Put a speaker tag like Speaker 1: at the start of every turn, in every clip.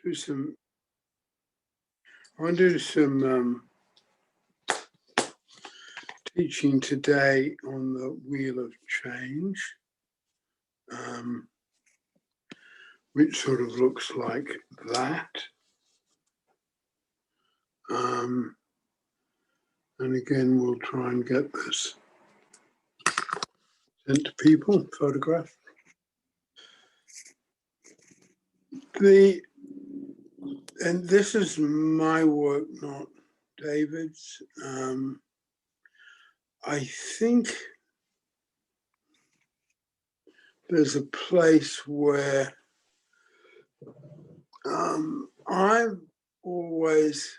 Speaker 1: do some, I want to do some teaching today on the wheel of change, which sort of looks like that. And again, we'll try and get this sent to people, photograph. And this is my work, not David's. I think there's a place where I've always,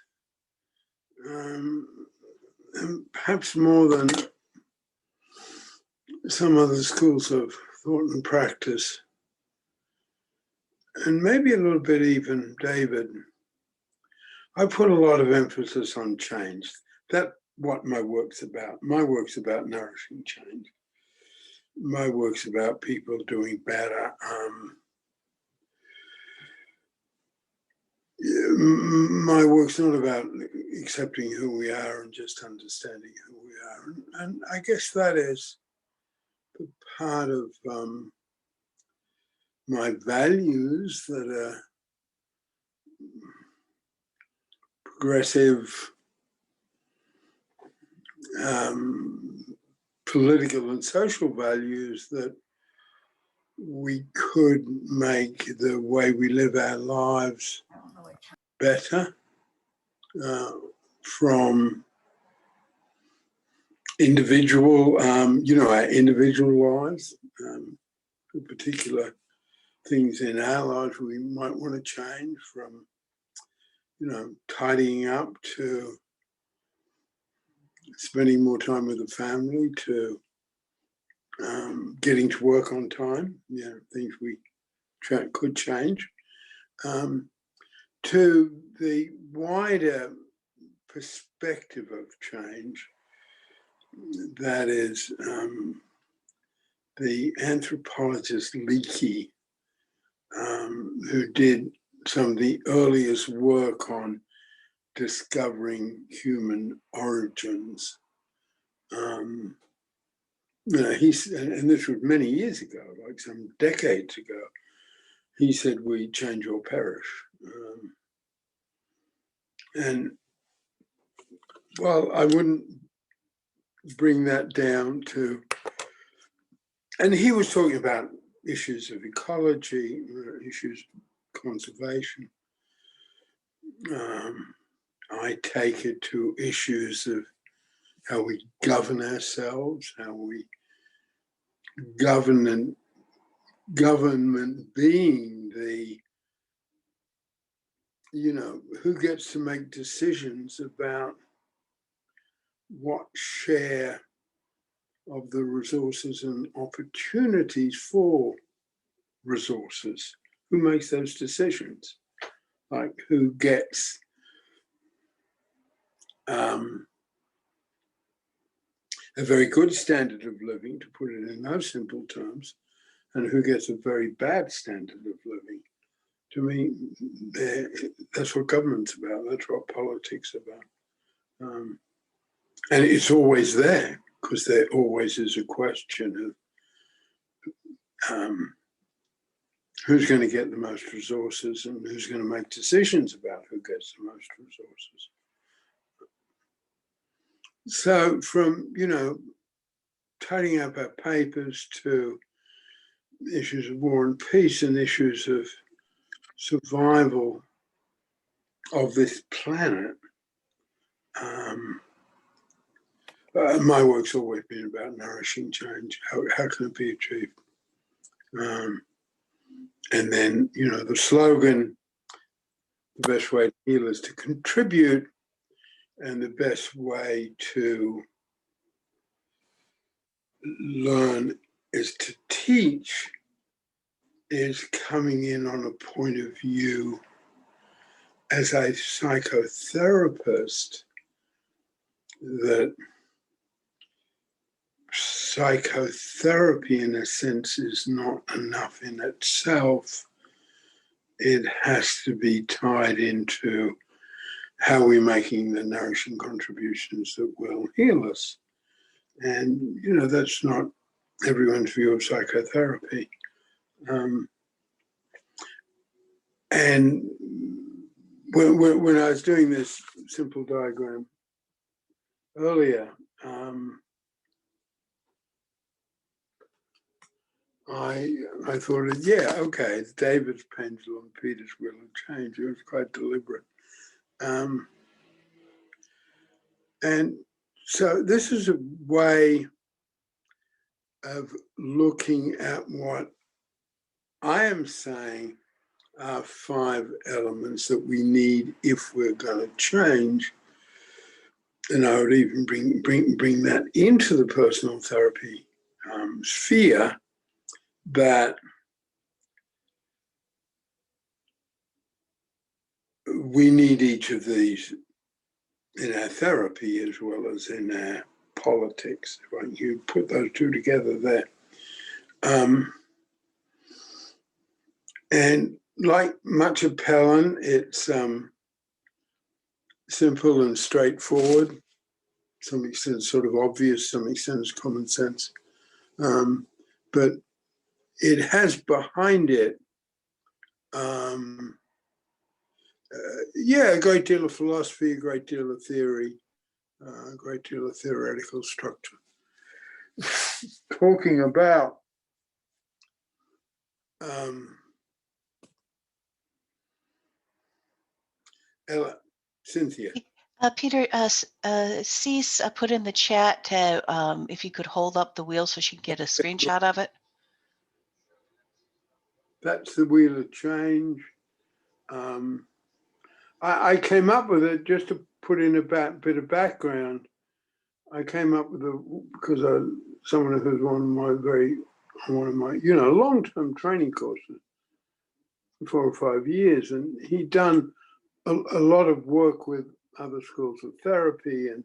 Speaker 1: and perhaps more than some other schools of thought and practice, and maybe a little bit even David, I put a lot of emphasis on change. That's what my work's about. My work's about nourishing change. My work's about people doing better. My work's not about accepting who we are and just understanding who we are. And I guess that is the part of my values that are progressive, political and social values, that we could make the way we live our lives better from individual, our individual lives, particular things in our lives we might want to change, from, tidying up to spending more time with the family, to getting to work on time, things we could change, to the wider perspective of change, that is the anthropologist Leakey, who did some of the earliest work on discovering human origins. And this was many years ago, like some decades ago. He said, we change or perish. And well, I wouldn't bring that down to, and he was talking about issues of ecology, issues of conservation. I take it to issues of how we govern ourselves, how we government being the, who gets to make decisions about what share of the resources and opportunities for resources. Who makes those decisions? Like, who gets a very good standard of living, to put it in those simple terms, and who gets a very bad standard of living? To me, that's what government's about. That's what politics is about. And it's always there, because there always is a question of who's going to get the most resources and who's going to make decisions about who gets the most resources. So from, tidying up our papers to issues of war and peace and issues of survival of this planet, my work's always been about nourishing change. How can it be achieved? And then, the slogan, the best way to heal is to contribute, and the best way to learn is to teach, is coming in on a point of view as a psychotherapist that psychotherapy, in a sense, is not enough in itself, it has to be tied into how we're making the nourishing contributions that will heal us. And, you know, that's not everyone's view of psychotherapy. And when I was doing this simple diagram earlier, I thought, yeah, okay, it's David's pendulum, Peter's wheel of change. It was quite deliberate. And so this is a way of looking at what I am saying are 5 elements that we need if we're going to change. And I would even bring that into the personal therapy sphere, that we need each of these in our therapy as well as in our politics. If you put those two together there. And like much of Pelham, it's simple and straightforward. Some extent sort of obvious, some extent common sense. But it has behind it, a great deal of philosophy, a great deal of theory, a great deal of theoretical structure. Talking about Ella, Cynthia.
Speaker 2: Peter, Cease put in the chat to, if you could hold up the wheel so she can get a screenshot of it.
Speaker 1: That's the wheel of change. I came up with it just to put in a bit of background. I came up with it because someone who's one of my long-term training courses, 4 or 5 years, and he'd done a lot of work with other schools of therapy and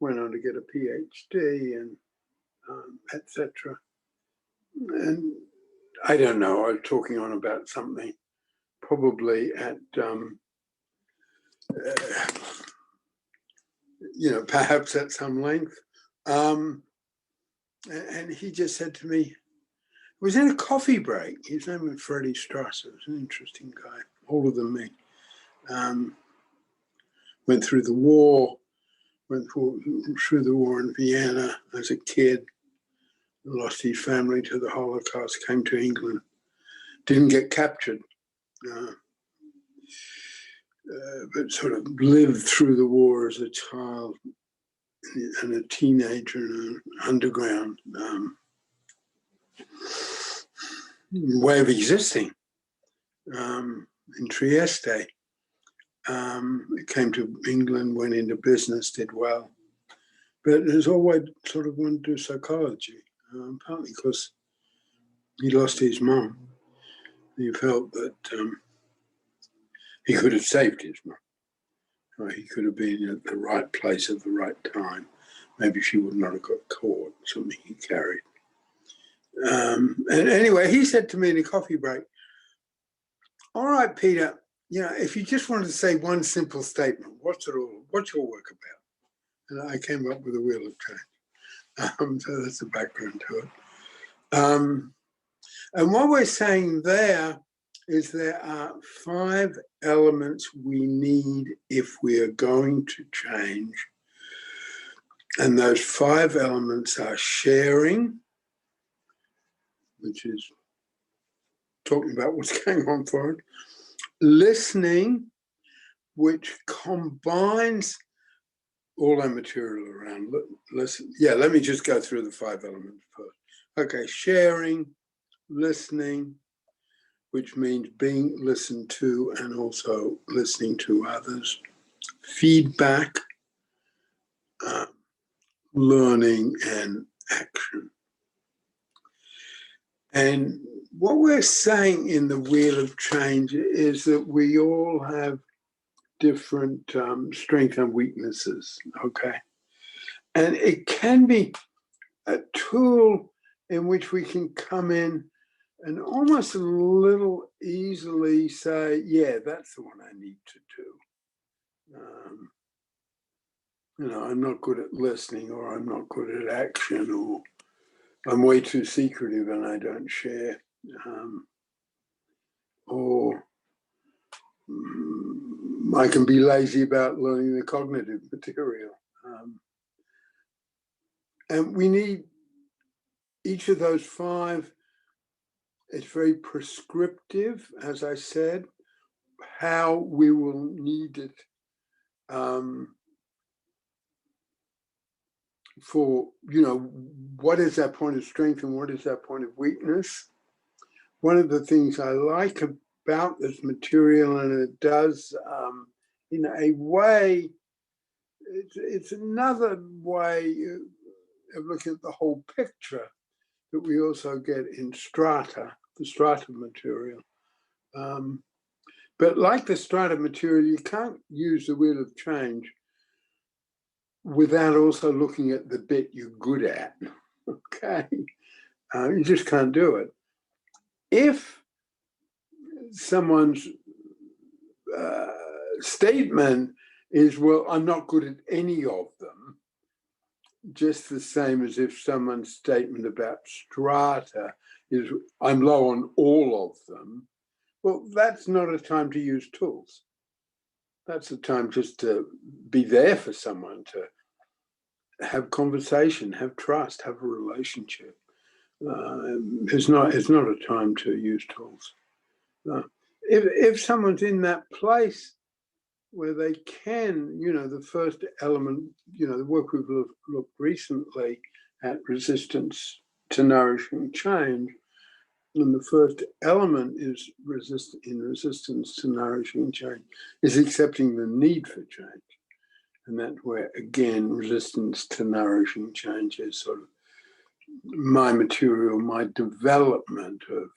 Speaker 1: went on to get a PhD and etc. And I don't know, I was talking on about something probably at perhaps at some length. And he just said to me, it was in a coffee break. His name was Freddie Strasser. He was an interesting guy, older than me. Went through the war, went through the war in Vienna as a kid, lost his family to the Holocaust, came to England, didn't get captured, but sort of lived through the war as a child and a teenager in an underground way of existing in Trieste. Came to England, went into business, did well, but has always sort of wanted to do psychology, partly because he lost his mum. He felt that he could have saved his mum. He could have been at the right place at the right time. Maybe she would not have got caught, something he carried. And anyway, he said to me in a coffee break, all right, Peter, if you just wanted to say one simple statement, what's your work about? And I came up with a wheel of change. So that's the background to it. And what we're saying there is there are 5 elements we need if we are going to change. And those 5 elements are sharing, which is talking about what's going on for it, listening, which combines all our material around. Listen. Yeah, let me just go through the 5 elements first. Okay, sharing, listening, which means being listened to and also listening to others. Feedback, learning, and action. And what we're saying in the Wheel of Change is that we all have different strengths and weaknesses, okay? And it can be a tool in which we can come in and almost a little easily say, yeah, that's the one I need to do. I'm not good at listening, or I'm not good at action, or I'm way too secretive and I don't share. Or I can be lazy about learning the cognitive material. And we need each of those 5. It's very prescriptive, as I said, how we will need it for, what is that point of strength and what is that point of weakness. One of the things I like about this material, and it does, in a way, it's another way of looking at the whole picture that we also get in strata, the strata material. But like the strata material, you can't use the wheel of change without also looking at the bit you're good at, okay? You just can't do it. If someone's statement is, well, I'm not good at any of them, just the same as if someone's statement about strata is, I'm low on all of them, well, that's not a time to use tools. That's a time just to be there for someone, to have conversation, have trust, have a relationship. It's not a time to use tools. If someone's in that place where they can, the first element, the work we've looked recently at resistance to nourishing change, and the first element is resistance to nourishing change is accepting the need for change. And that's where, again, resistance to nourishing change is sort of my material, my development of,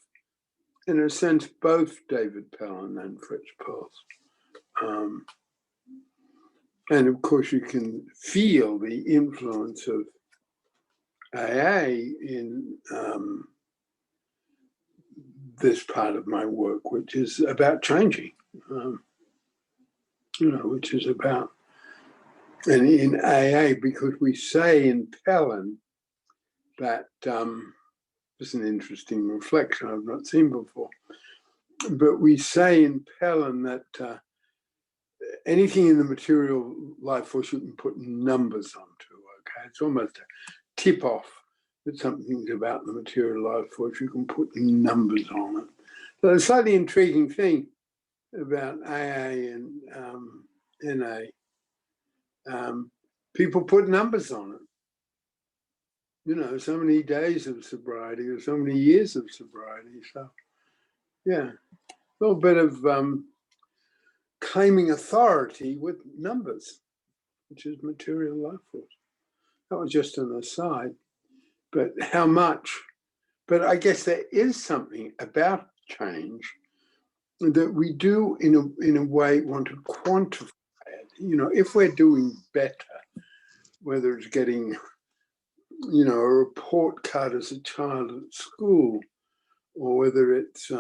Speaker 1: in a sense, both David Pellin and Fritz Perls. And of course, you can feel the influence of AA in this part of my work, which is about changing, which is about, and in AA, because we say in Pellin that, it's an interesting reflection I've not seen before, but we say in Pellin that anything in the material life force you can put numbers onto, okay? It's almost a tip off that something's about the material life force, you can put numbers on it. So the slightly intriguing thing about AA and NA, people put numbers on it. So many days of sobriety or so many years of sobriety. So, yeah, a little bit of claiming authority with numbers, which is material life force. That was just an aside, but how much? But I guess there is something about change that we do in a way want to quantify it. If we're doing better, whether it's getting, a report card as a child at school, or whether it's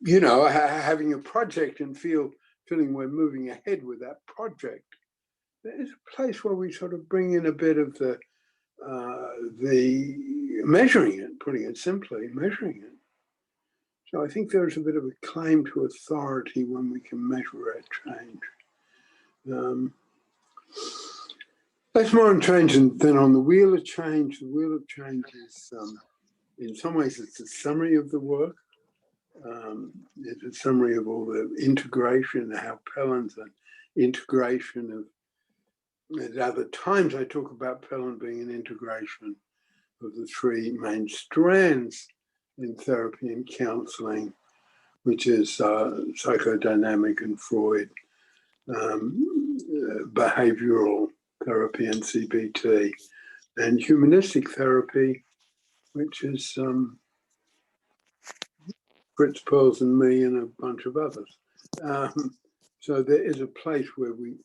Speaker 1: having a project and feeling we're moving ahead with that project, there's a place where we sort of bring in a bit of the measuring it, putting it simply, measuring it. So I think there's a bit of a claim to authority when we can measure our change. That's more on change than on the wheel of change. The wheel of change is, in some ways, it's a summary of the work. It's a summary of all the integration, how Pellin's an integration of, at other times I talk about Pellin being an integration of the 3 main strands in therapy and counseling, which is psychodynamic and Freud, behavioral therapy and CBT, and humanistic therapy, which is Fritz Perls and me and a bunch of others. So there is a place where we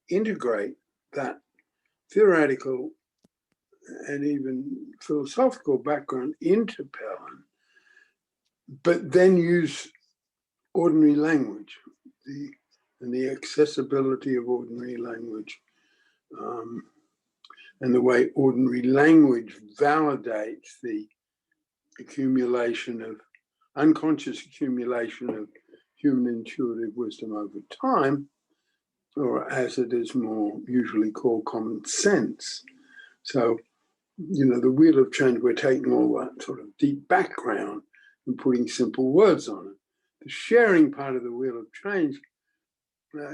Speaker 1: integrate that theoretical and even philosophical background into Pelham, but then use ordinary language, and the accessibility of ordinary language, and the way ordinary language validates the unconscious accumulation of human intuitive wisdom over time, or as it is more usually called, common sense. So, the wheel of change, we're taking all that sort of deep background and putting simple words on it. The sharing part of the wheel of change,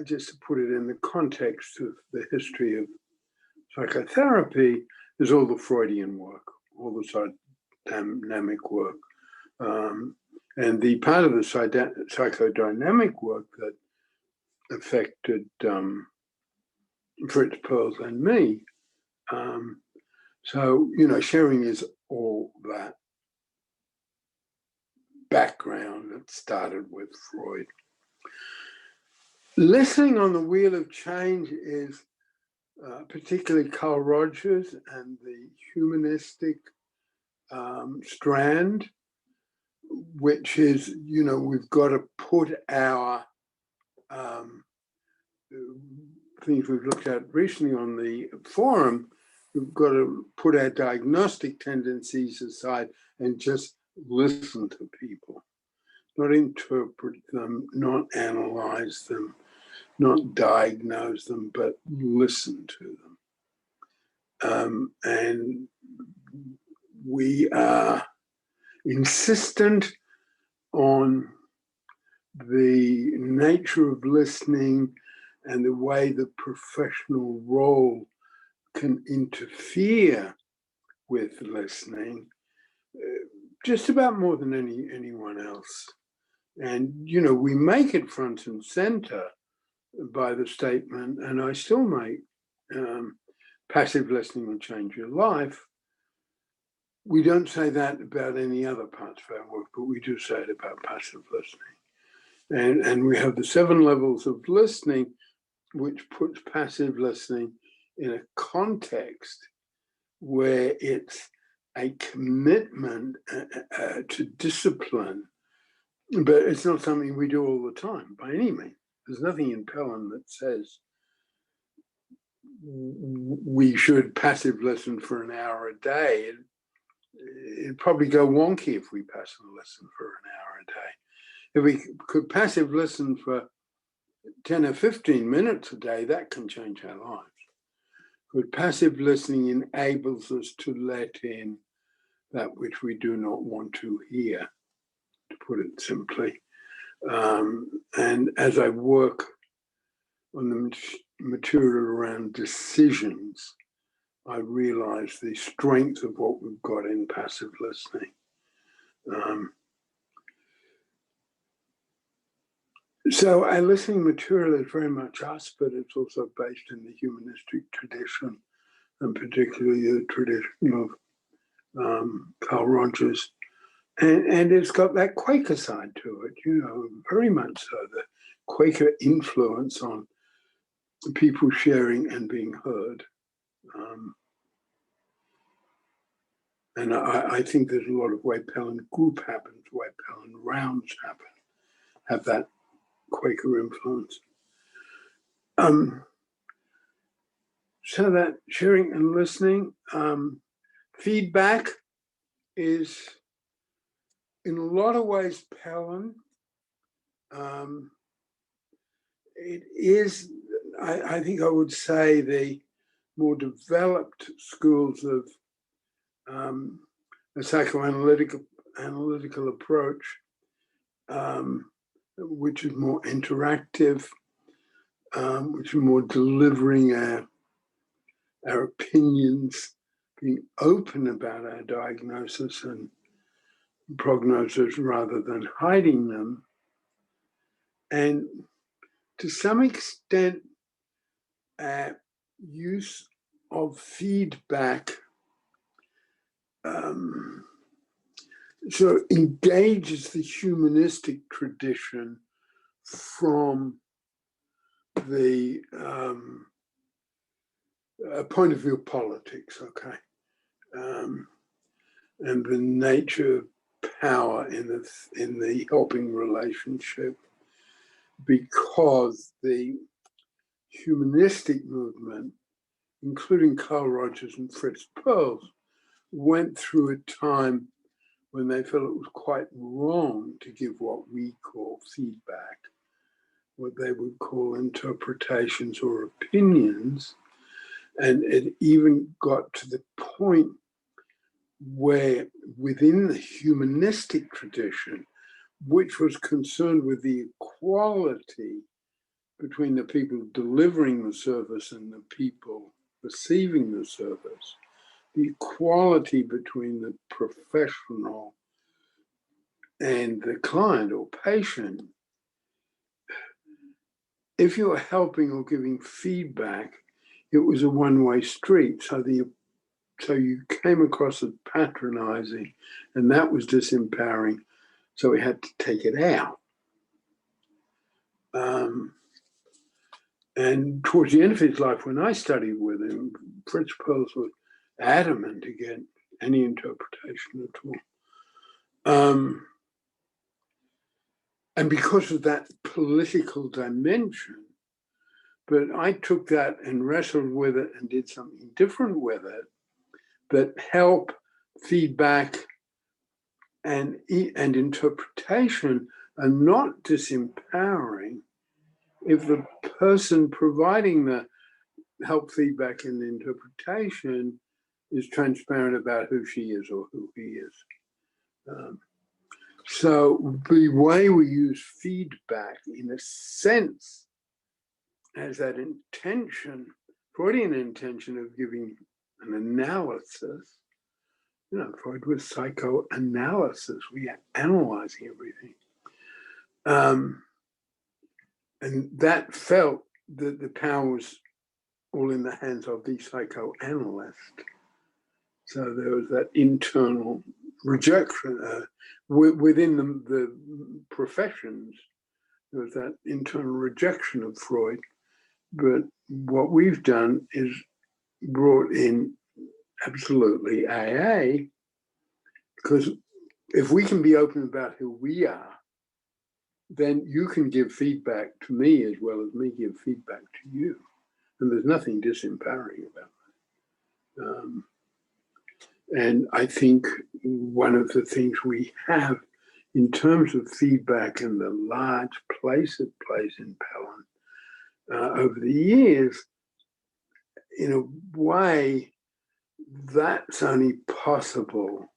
Speaker 1: just to put it in the context of the history of psychotherapy, is all the Freudian work, all the psychodynamic work. And the part of the psychodynamic work that affected Fritz Perls and me. So, sharing is all that background that started with Freud. Listening on the wheel of change is particularly Carl Rogers and the humanistic strand, which is, we've got to put our things we've looked at recently on the forum, we've got to put our diagnostic tendencies aside and just listen to people, not interpret them, not analyze them, not diagnose them, but listen to them. And we are insistent on the nature of listening and the way the professional role can interfere with listening, just about more than anyone else. And, we make it front and center by the statement, and I still make passive listening will change your life. We don't say that about any other parts of our work, but we do say it about passive listening. And we have the 7 levels of listening, which puts passive listening in a context where it's a commitment to discipline, but it's not something we do all the time by any means. There's nothing in Pelham that says we should passive listen for an hour a day. It'd probably go wonky if we passive listen for an hour a day. If we could passive listen for 10 or 15 minutes a day, that can change our lives. But passive listening enables us to let in that which we do not want to hear, to put it simply. And as I work on the material around decisions, I realize the strength of what we've got in passive listening. So our listening material is very much us, but it's also based in the humanistic tradition, and particularly the tradition of Carl Rogers. And it's got that Quaker side to it, very much so, the Quaker influence on people sharing and being heard. And I think there's a lot of way Pelham group happens, way Pelham rounds happen, have that Quaker influence. So that sharing and listening, feedback is in a lot of ways Pelham. It is, I think I would say, the more developed schools of a psychoanalytical approach, which is more interactive, which is more delivering our opinions, being open about our diagnosis and prognosis rather than hiding them. And to some extent, use of feedback so engages the humanistic tradition from the point of view of politics, okay? and the nature of power in the helping relationship, because the humanistic movement, including Carl Rogers and Fritz Perls, went through a time when they felt it was quite wrong to give what we call feedback, what they would call interpretations or opinions. And it even got to the point where within the humanistic tradition, which was concerned with the equality between the people delivering the service and the people receiving the service, the equality between the professional and the client or patient, if you were helping or giving feedback, it was a one-way street. So you came across as patronizing, and that was disempowering. So we had to take it out. And towards the end of his life, when I studied with him, Fritz Perls was adamant against any interpretation at all. And because of that political dimension, but I took that and wrestled with it and did something different with it that help, feedback, and interpretation are not disempowering if the person providing the help, feedback, and interpretation is transparent about who she is or who he is. So the way we use feedback, in a sense, has that intention, Freudian intention of giving an analysis. You know, Freud was psychoanalysis. We are analyzing everything. And that felt that the power was all in the hands of the psychoanalyst. So there was that internal rejection within the professions. There was that internal rejection of Freud. But what we've done is brought in absolutely AA, because if we can be open about who we are, then you can give feedback to me as well as me give feedback to you. And there's nothing disempowering about that. And I think one of the things we have in terms of feedback and the large place it plays in Pelham over the years, in a way, that's only possible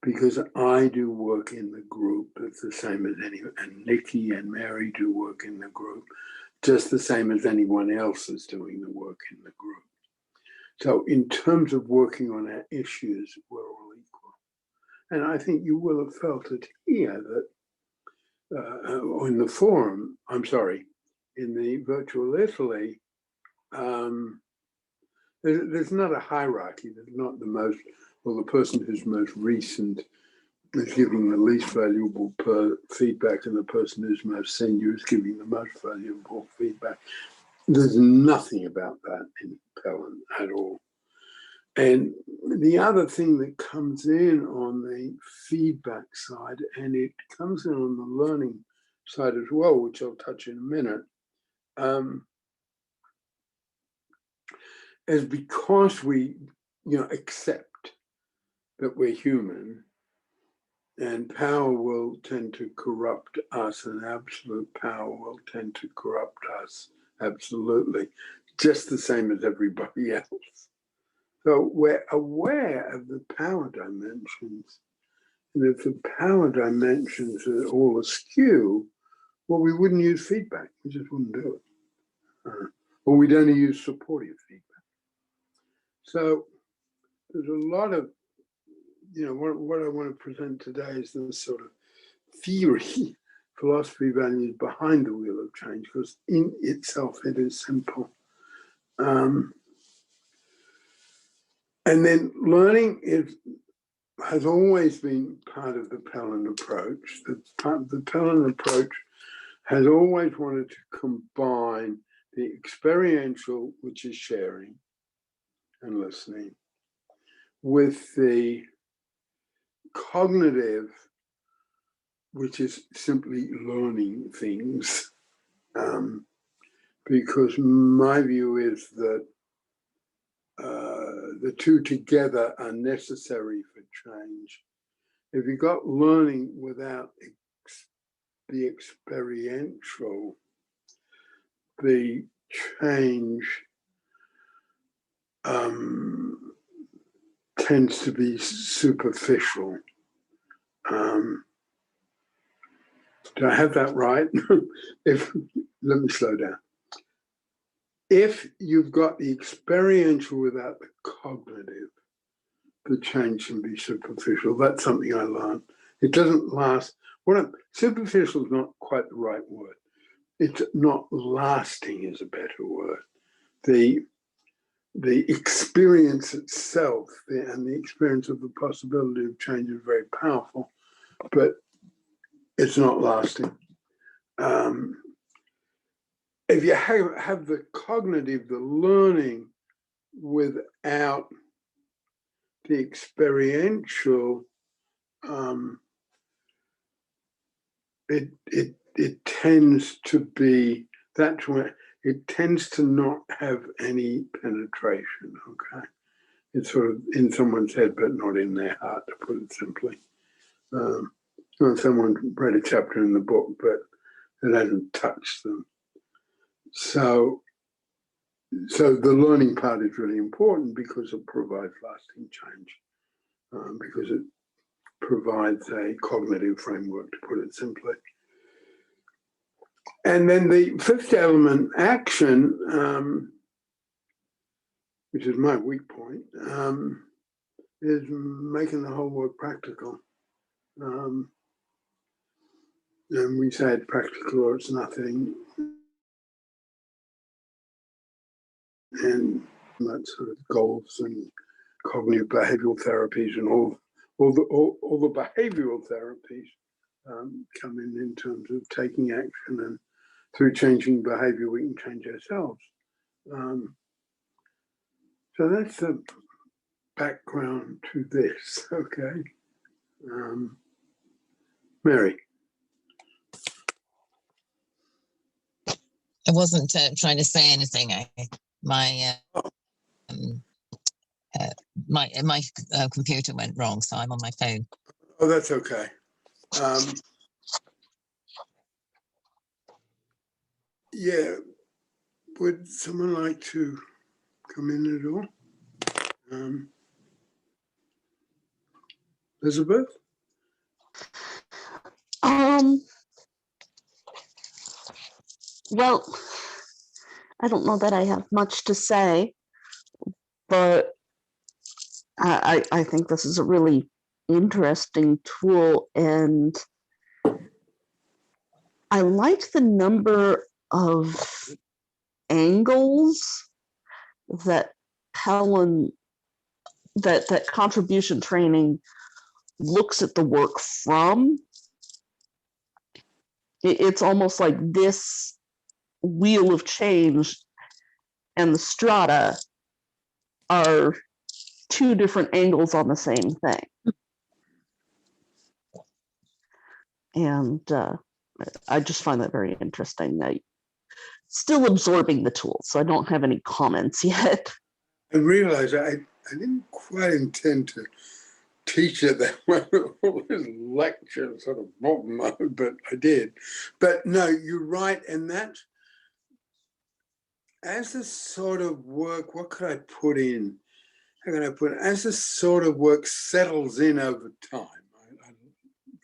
Speaker 1: because I do work in the group. It's the same as anyone, and Nikki and Mary do work in the group, just the same as anyone else is doing the work in the group. So in terms of working on our issues, we're all equal. And I think you will have felt it here that in the forum, in the virtual Italy, there's not a hierarchy. There's not the person who's most recent is giving the least valuable feedback, and the person who's most senior is giving the most valuable feedback. There's nothing about that in Pelham at all. And the other thing that comes in on the feedback side, and it comes in on the learning side as well, which I'll touch in a minute, is because we, accept that we're human, and power will tend to corrupt us, and absolute power will tend to corrupt us, absolutely, just the same as everybody else. So we're aware of the power dimensions, and if the power dimensions are all askew, well, we wouldn't use feedback. We just wouldn't do it. Or we'd only use supportive feedback. So there's a lot of, what I want to present today is this sort of theory, philosophy values behind the wheel of change, because in itself it is simple. And then learning has always been part of the Pelham approach. The Pelham approach has always wanted to combine the experiential, which is sharing and listening, with the cognitive, which is simply learning things, because my view is that the two together are necessary for change. If you got learning without the experiential, the change tends to be superficial. Do I have that right? Let me slow down. If you've got the experiential without the cognitive, the change can be superficial. That's something I learned. It doesn't last. Superficial is not quite the right word. It's not lasting is a better word. The experience itself and the experience of the possibility of change is very powerful, but it's not lasting. If you have the cognitive, the learning without the experiential, it tends to be that way. It tends to not have any penetration. Okay, it's sort of in someone's head, but not in their heart, to put it simply. Someone read a chapter in the book, but it hasn't touched them. So the learning part is really important because it provides lasting change, because it provides a cognitive framework, to put it simply. And then the fifth element, action, which is my weak point, is making the whole work practical. And we say it's practical or it's nothing. And that sort of goals and cognitive behavioral therapies and all the behavioral therapies come in terms of taking action, and through changing behavior we can change ourselves. So that's the background to this. Okay, Mary.
Speaker 3: I wasn't trying to say anything. My computer went wrong, so I'm on my phone.
Speaker 1: Oh, that's okay. Yeah, would someone like to come in at all? Elizabeth?
Speaker 4: Well, I don't know that I have much to say, but I think this is a really interesting tool, and I like the number of angles that that contribution training looks at the work from. It's almost like this wheel of change and the strata are two different angles on the same thing. And I just find that very interesting. Still absorbing the tool, so I don't have any comments yet.
Speaker 1: I realize I didn't quite intend to teach it that way. All this lecture sort of mode, but I did. But no, you're right, and that as this sort of work, what could I put in? How can I put it? As this sort of work settles in over time, I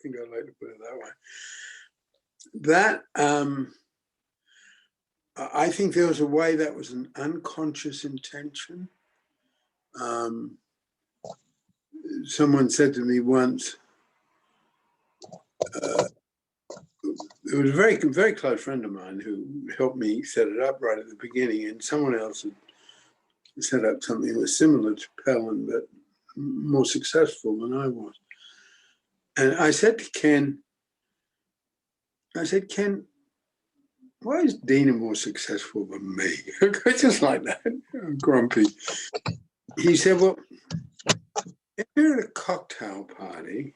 Speaker 1: think I'd like to put it that way. That I think there was a way that was an unconscious intention. Someone said to me once, it was a very, very close friend of mine who helped me set it up right at the beginning, and someone else had set up something that was similar to Pelham, but more successful than I was. And I said to Ken, Ken, why is Dina more successful than me? Just like that, grumpy. He said, well, if you're at a cocktail party,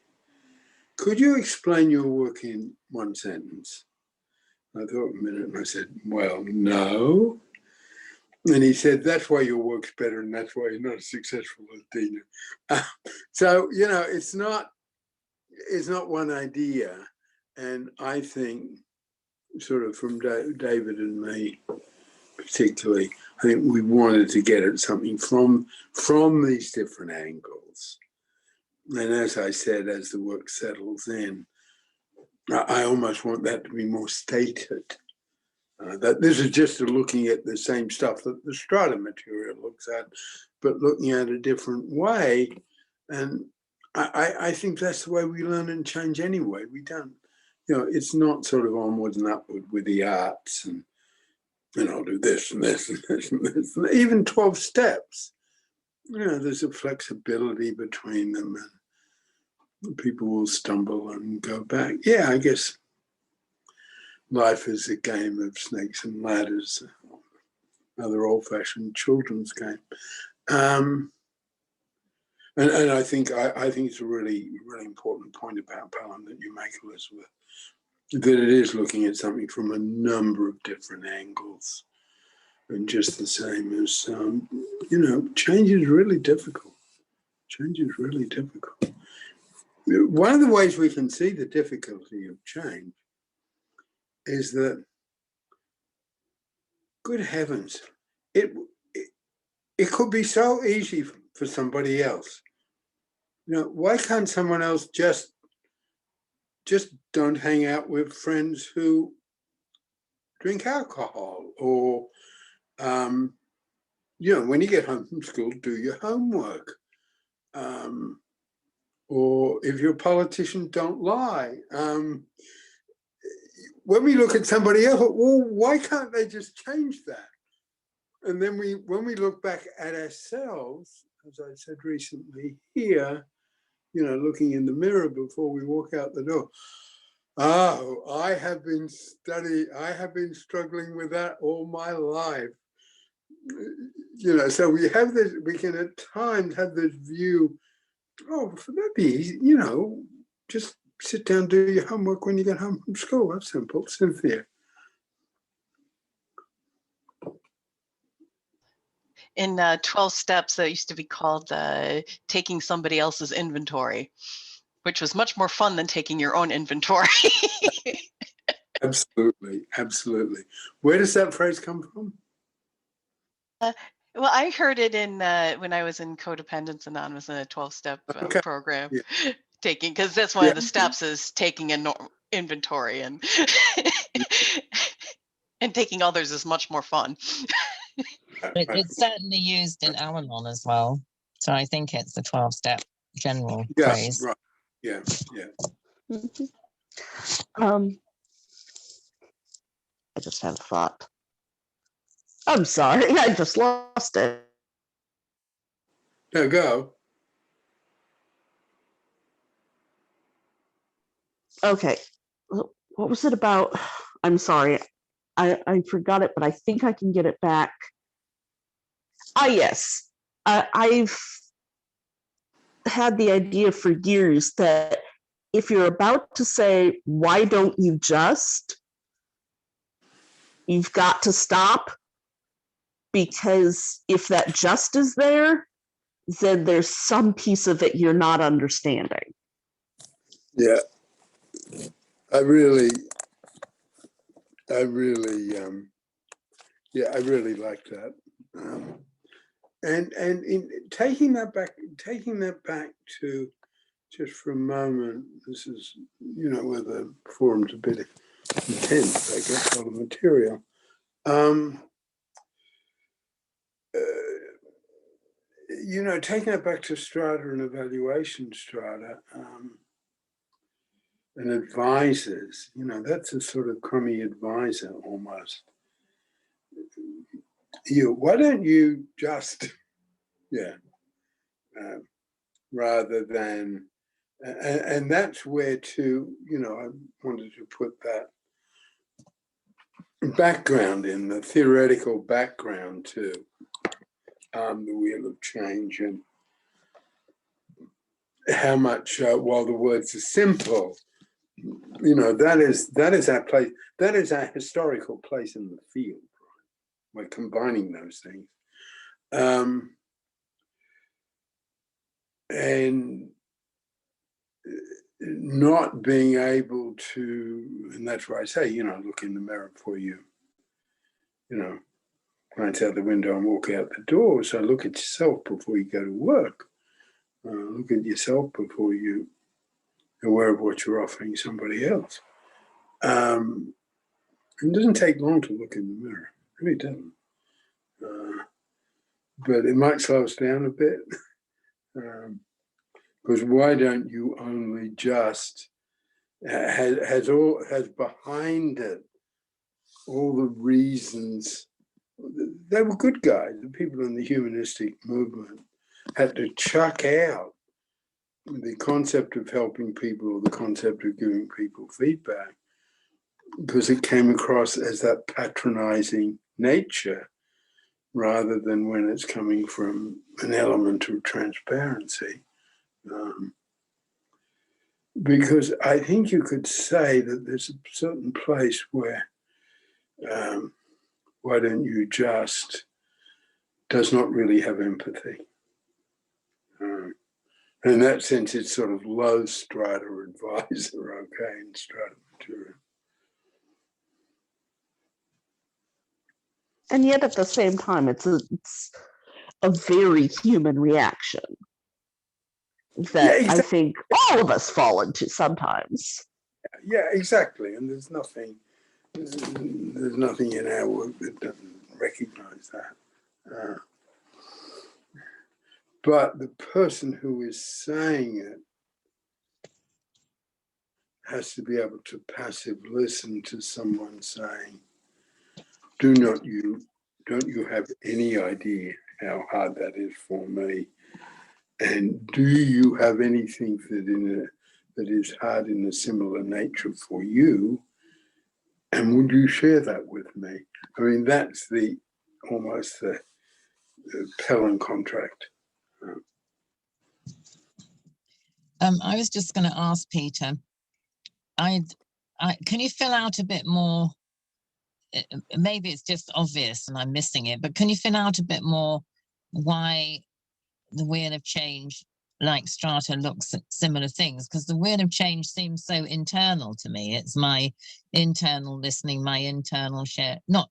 Speaker 1: could you explain your work in one sentence? I thought a minute and I said, well, no. And he said, that's why your work's better and that's why you're not as successful as Dina. So, it's not one idea. And I think sort of from David and me particularly, I think we wanted to get at something from these different angles. And as I said, as the work settles in, I almost want that to be more stated. That this is just looking at the same stuff that the strata material looks at, but looking at a different way. And I think that's the way we learn and change anyway. We don't, it's not sort of onwards and upward with the arts and I'll do this and this and this and this. And even 12 steps, there's a flexibility between them and people will stumble and go back. Yeah, I guess life is a game of snakes and ladders, another old-fashioned children's game. And I think it's a really, really important point about poem that you make, Elizabeth, that it is looking at something from a number of different angles. And just the same as, change is really difficult. Change is really difficult. One of the ways we can see the difficulty of change is that, good heavens, it could be so easy for somebody else. Why can't someone else just don't hang out with friends who drink alcohol? Or, when you get home from school, do your homework. Or if you're a politician, don't lie. When we look at somebody else, well, why can't they just change that? And then when we look back at ourselves, as I said recently here, looking in the mirror before we walk out the door, I have been struggling with that all my life. So we can at times have this view, for that be easy, just sit down, do your homework when you get home from school. That's simple. Cynthia.
Speaker 2: In 12 steps, that used to be called taking somebody else's inventory, which was much more fun than taking your own inventory.
Speaker 1: Absolutely, absolutely. Where does that phrase come from?
Speaker 2: Well, I heard it in when I was in Codependence Anonymous in a 12-step program, because that's one of the steps is taking an inventory, and and taking others is much more fun.
Speaker 3: It's certainly used in Al-Anon as well. So I think it's the 12-step general phrase.
Speaker 1: Right. Yeah.
Speaker 4: I just had a thought. I'm sorry, I just lost it.
Speaker 1: No, go.
Speaker 4: Okay, what was it about? I'm sorry, I forgot it, but I think I can get it back. Yes, I've had the idea for years that if you're about to say, why don't you just, you've got to stop, because if that just is there, then there's some piece of it you're not understanding.
Speaker 1: Yeah, I really like that. And in taking that back to, just for a moment, this is, where the forum's a bit intense, I guess, all the material. Taking it back to strata and evaluation strata, and advisors, that's a sort of crummy advisor almost. Why don't you just, rather than, and that's where to, I wanted to put that background in, the theoretical background to the Wheel of Change. And how much, while the words are simple, you know, that is our place, that is our historical place in the field. We're combining those things. And not being able to, and that's why I say, you know, look in the mirror before you know, glance out the window and walk out the door. So look at yourself before you go to work. Look at yourself before you are aware of what you're offering somebody else. It doesn't take long to look in the mirror. It really doesn't. But it might slow us down a bit. Because why don't you only just has behind it all the reasons. They were good guys. The people in the humanistic movement had to chuck out the concept of helping people or the concept of giving people feedback because it came across as that patronizing nature rather than when it's coming from an element of transparency. Because I think you could say that there's a certain place where why don't you just does not really have empathy. In that sense, it's sort of low strata advisor, okay, and strata material.
Speaker 4: And yet at the same time, it's a very human reaction that
Speaker 1: exactly.
Speaker 4: I think all of us fall into sometimes.
Speaker 1: Yeah, exactly. And there's nothing in our work that doesn't recognize that. But the person who is saying it has to be able to passive listen to someone saying, don't you have any idea how hard that is for me? And do you have anything that is hard in a similar nature for you? And would you share that with me? I mean, that's almost the Pell contract.
Speaker 3: I was just going to ask Peter, can you fill out a bit more? Maybe it's just obvious and I'm missing it, but can you fill out a bit more why the wheel of change, like strata, looks at similar things? Because the wheel of change seems so internal to me. It's my internal listening, my internal share. Not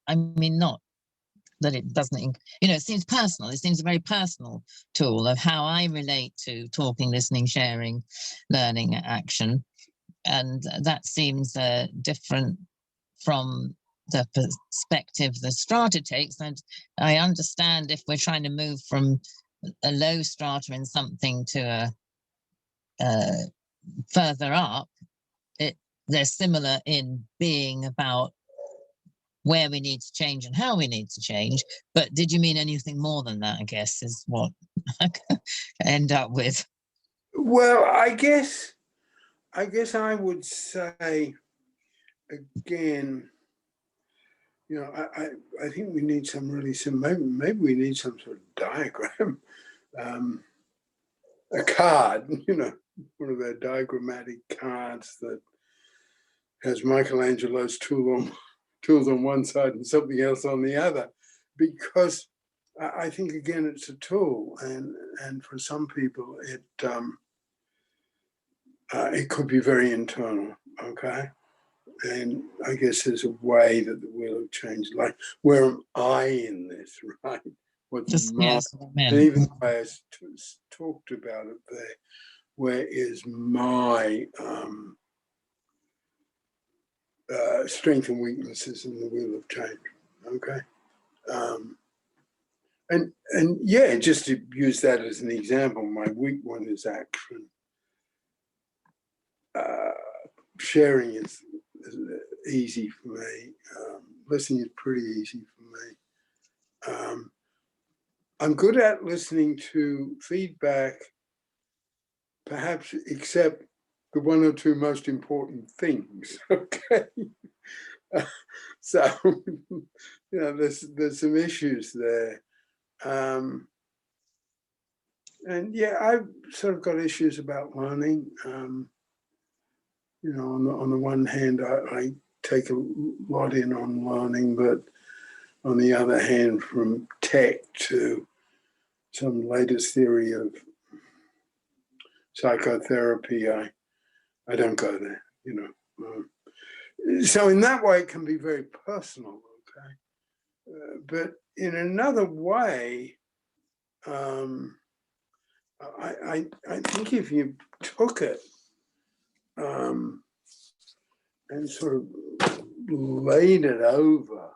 Speaker 3: that it doesn't, it seems personal. It seems a very personal tool of how I relate to talking, listening, sharing, learning, action. And that seems different from the perspective the strata takes. And I understand if we're trying to move from a low strata in something to a further up, they're similar in being about where we need to change and how we need to change. But did you mean anything more than that, I guess, is what I end up with.
Speaker 1: Well, I guess I would say, again, I think we need some really maybe we need some sort of diagram, a card, one of our diagrammatic cards that has Michelangelo's tools on one side and something else on the other, because I think, again, it's a tool, and for some people it could be very internal, okay? And I guess there's a way that the wheel of change, like, where am I in this, right? What's my, and even the way I talked about it there, where is my strength and weaknesses in the wheel of change, okay? And yeah, just to use that as an example, my weak one is action. Sharing is easy for me. Listening is pretty easy for me. I'm good at listening to feedback, perhaps except the one or two most important things, okay? So, there's some issues there. And yeah, I've sort of got issues about learning. You know, on the one hand, I take a lot in on learning, but on the other hand, from tech to some latest theory of psychotherapy, I don't go there, you know. So in that way, it can be very personal, okay? But in another way, I think if you took it and sort of laid it over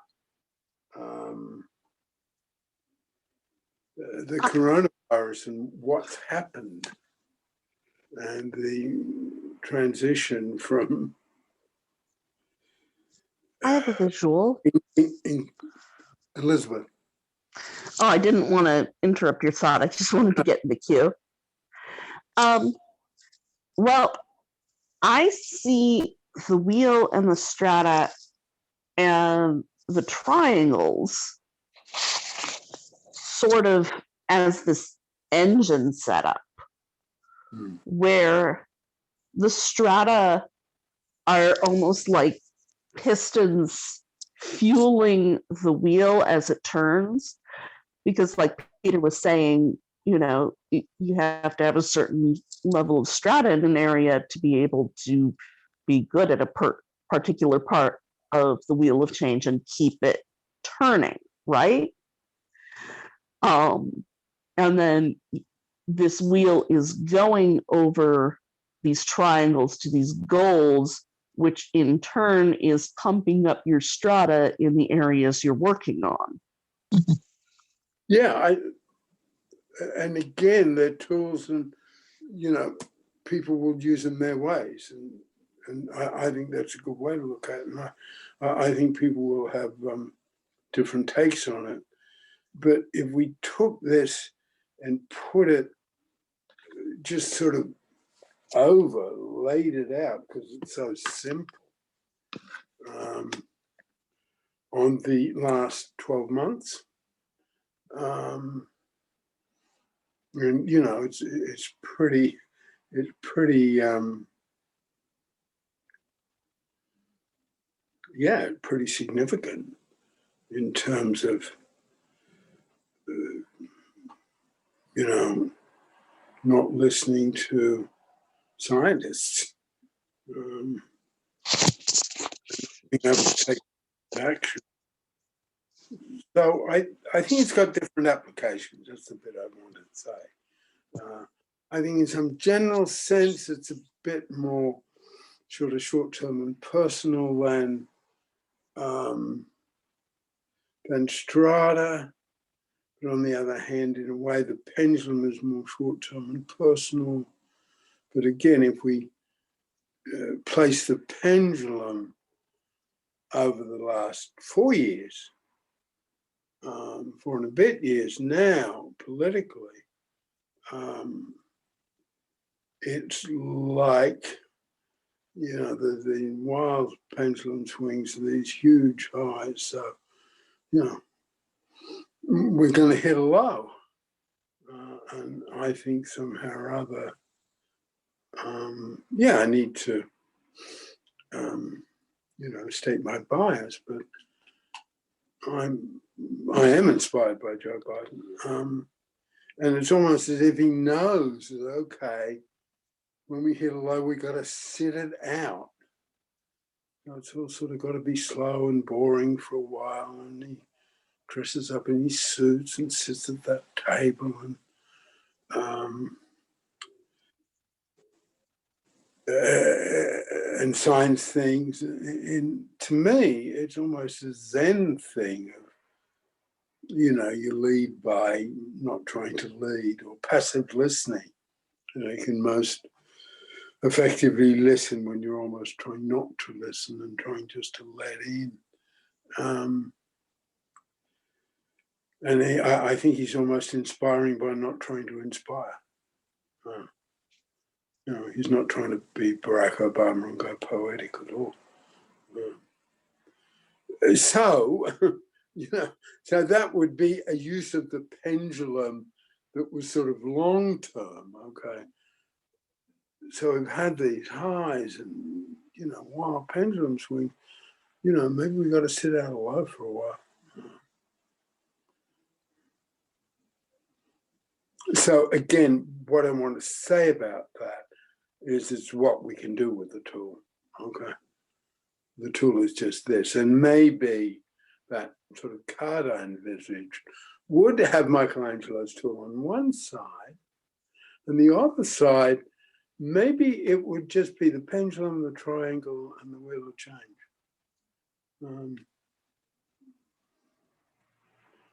Speaker 1: the coronavirus and what's happened and the transition from
Speaker 4: I have a visual.
Speaker 1: in Elizabeth.
Speaker 4: Oh, I didn't want to interrupt your thought. I just wanted to get in the queue. Well, I see the wheel and the strata and the triangles sort of as this engine setup where the strata are almost like pistons fueling the wheel as it turns, because like Peter was saying, you know, you have to have a certain level of strata in an area to be able to be good at a particular part of the wheel of change and keep it turning, right? And then this wheel is going over these triangles to these goals, which in turn is pumping up your strata in the areas you're working on.
Speaker 1: Yeah, and again, they're tools, and you know, people will use them their ways, and I think that's a good way to look at it. And I think people will have different takes on it. But if we took this and put it just sort of laid it out, because it's so simple, on the last 12 months, and you know, it's pretty yeah, pretty significant in terms of you know, not listening to scientists, being able to take action. So I think it's got different applications. That's the bit I wanted to say. I think in some general sense, it's a bit more sort of short-term and personal than strata. But on the other hand, in a way, the pendulum is more short-term and personal. But again, if we place the pendulum over the last 4 years, 4 and a bit years now, politically, it's like, you know, the wild pendulum swings to these huge highs. So, you know, we're going to hit a low. And I think somehow or other, yeah, I need to, you know, state my bias, but I am inspired by Joe Biden. And it's almost as if he knows that, okay, when we hit a low, we got to sit it out. You know, it's all sort of got to be slow and boring for a while. And he dresses up in his suits and sits at that table and signs things. And to me, it's almost a Zen thing of, you know, you lead by not trying to lead, or passive listening. You know, you can most effectively listen when you're almost trying not to listen and trying just to let in. And I think he's almost inspiring by not trying to inspire. You know, he's not trying to be Barack Obama and go poetic at all. So, you know, so that would be a use of the pendulum that was sort of long term, okay? So we've had these highs and, you know, wild pendulum swings, you know, maybe we got to sit out low for a while. So again, what I want to say about that is it's what we can do with the tool, okay? The tool is just this, and maybe that sort of card I envisaged would have Michelangelo's tool on one side, and the other side, maybe it would just be the pendulum, the triangle, and the wheel of change. And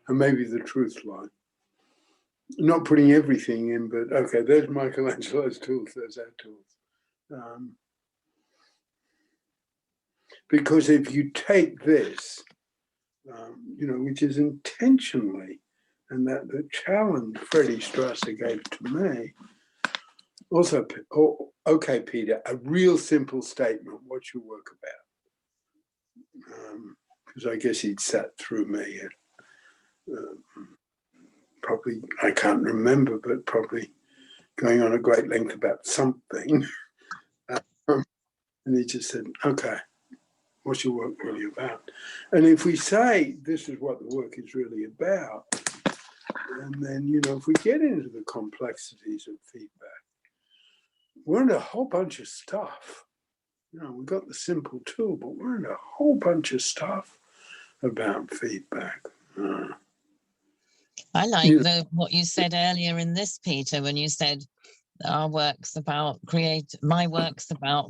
Speaker 1: maybe the truth line. Not putting everything in, but okay, there's Michelangelo's tools, there's our tools. Because if you take this, you know, which is intentionally, and that the challenge Freddie Strasser gave to me, also, okay, Peter, a real simple statement, what's your work about? Because I guess he'd sat through me and probably, I can't remember, but probably going on a great length about something. And he just said, okay, what's your work really about? And if we say this is what the work is really about, and then, you know, if we get into the complexities of feedback, we're in a whole bunch of stuff. You know, we've got the simple tool, but we're in a whole bunch of stuff about feedback.
Speaker 3: I like what you said earlier in this, Peter, when you said my work's about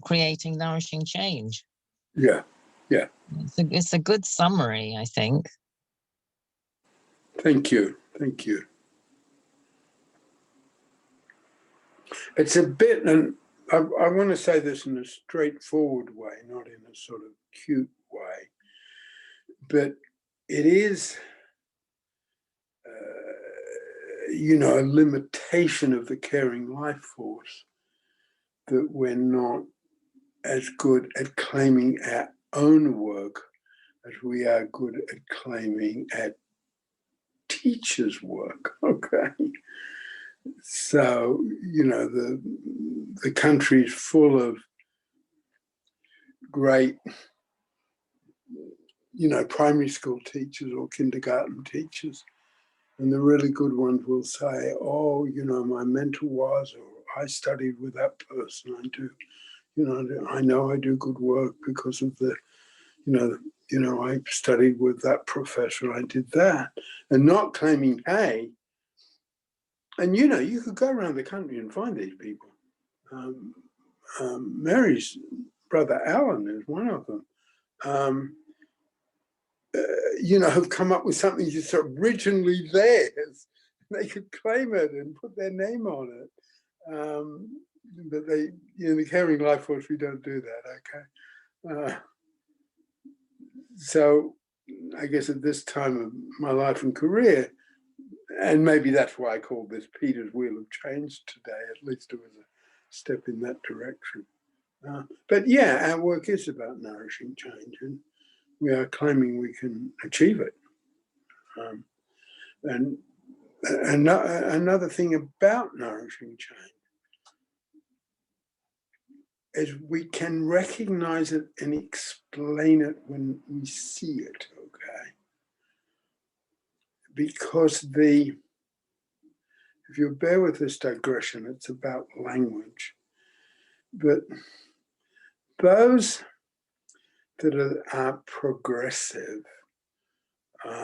Speaker 3: creating nourishing change.
Speaker 1: Yeah, yeah.
Speaker 3: It's a good summary, I think.
Speaker 1: Thank you, thank you. It's a bit, and I want to say this in a straightforward way, not in a sort of cute way, but it is, you know, a limitation of the caring life force that we're not as good at claiming our own work as we are good at claiming our teachers' work, okay? So, you know, the country's full of great, you know, primary school teachers or kindergarten teachers. And the really good ones will say, oh, you know, my mentor was, or I studied with that person. I do, you know I do good work because of the, you know, I studied with that professor. I did that. And not claiming, hey, and, you know, you could go around the country and find these people. Mary's brother Alan is one of them. You know, have come up with something just originally theirs. They could claim it and put their name on it. But they, you know, the caring life force, we don't do that, okay? So I guess at this time of my life and career, and maybe that's why I called this Peter's Wheel of Change today, at least it was a step in that direction. But yeah, our work is about nourishing change, and we are claiming we can achieve it. And another thing about nourishing change is we can recognize it and explain it when we see it, okay? Because if you bear with this digression, it's about language. But those that are progressive,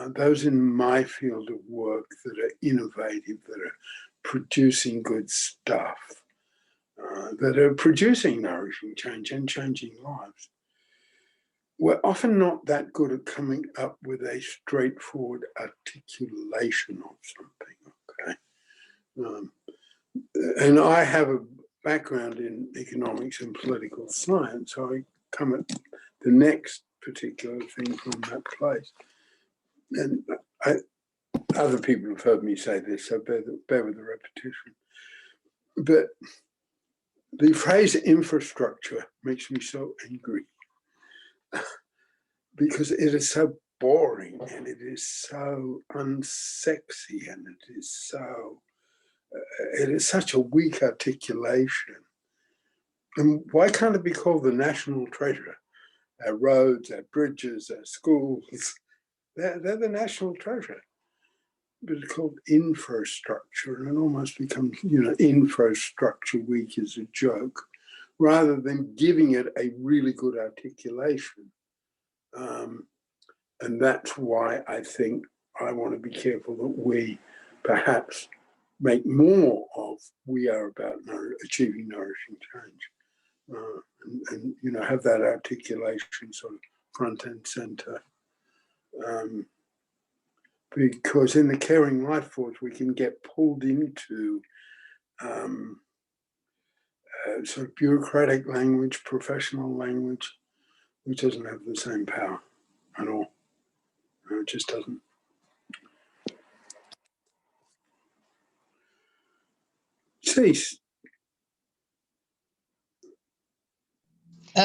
Speaker 1: those in my field of work that are innovative, that are producing good stuff, that are producing nourishing change and changing lives, we're often not that good at coming up with a straightforward articulation of something, okay? And I have a background in economics and political science, so I come at the next particular thing from that place. And other people have heard me say this, so bear with the repetition. But the phrase infrastructure makes me so angry because it is so boring and it is so unsexy and it is so it is such a weak articulation. And why can't it be called the national treasure? Our roads, our bridges, our schools, they're the national treasure. But it's called infrastructure, and it almost becomes, infrastructure week is a joke, rather than giving it a really good articulation. And that's why I think I want to be careful that we perhaps make more of we are about achieving nourishing change, and have that articulation sort of front and center. Because in the caring life force, we can get pulled into sort of bureaucratic language, professional language, which doesn't have the same power at all. It just doesn't. Cease.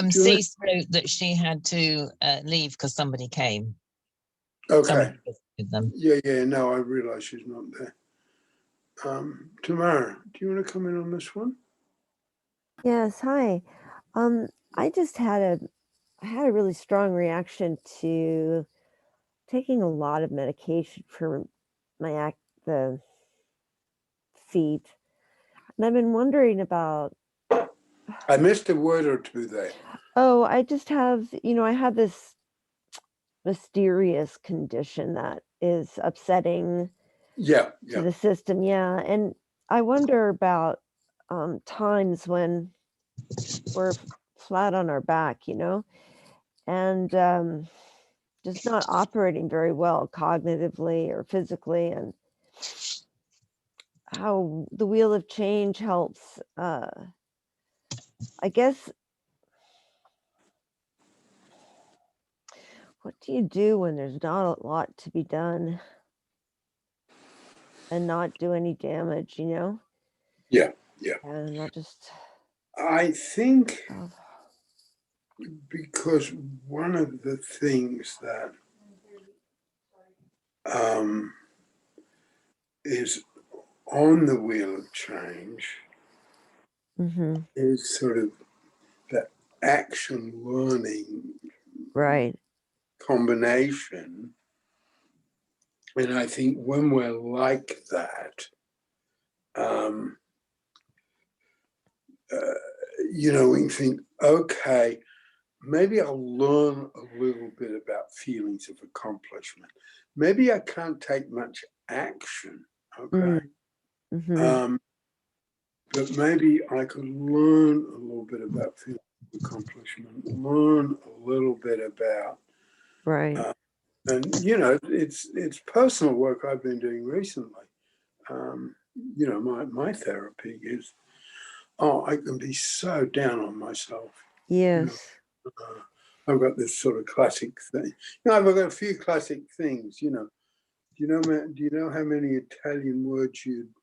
Speaker 3: Cease wrote that she had to leave because somebody came.
Speaker 1: Okay.
Speaker 3: Somebody visited them.
Speaker 1: Yeah. No, I realise she's not there. Tamara, do you want to come in on this one?
Speaker 5: Yes. Hi. I just had a really strong reaction to taking a lot of medication for the feet, and I've been wondering about.
Speaker 1: I missed a word or two there.
Speaker 5: Oh, I just have, I have this mysterious condition that is upsetting
Speaker 1: to
Speaker 5: the system. Yeah. And I wonder about times when we're flat on our back, and just not operating very well cognitively or physically, and how the wheel of change helps, I guess. What do you do when there's not a lot to be done and not do any damage,
Speaker 1: Yeah.
Speaker 5: And not just.
Speaker 1: I think because one of the things that is on the wheel of change is sort of that action learning combination. And I think when we're like that, we can think, okay, maybe I'll learn a little bit about feelings of accomplishment. Maybe I can't take much action, okay? But maybe I could learn a little bit about feelings of accomplishment, learn a little bit about, and it's personal work I've been doing recently. My therapy is, I can be so down on myself.
Speaker 5: Yes.
Speaker 1: I've got this sort of classic thing. I've got a few classic things. Do you know how many Italian words you'd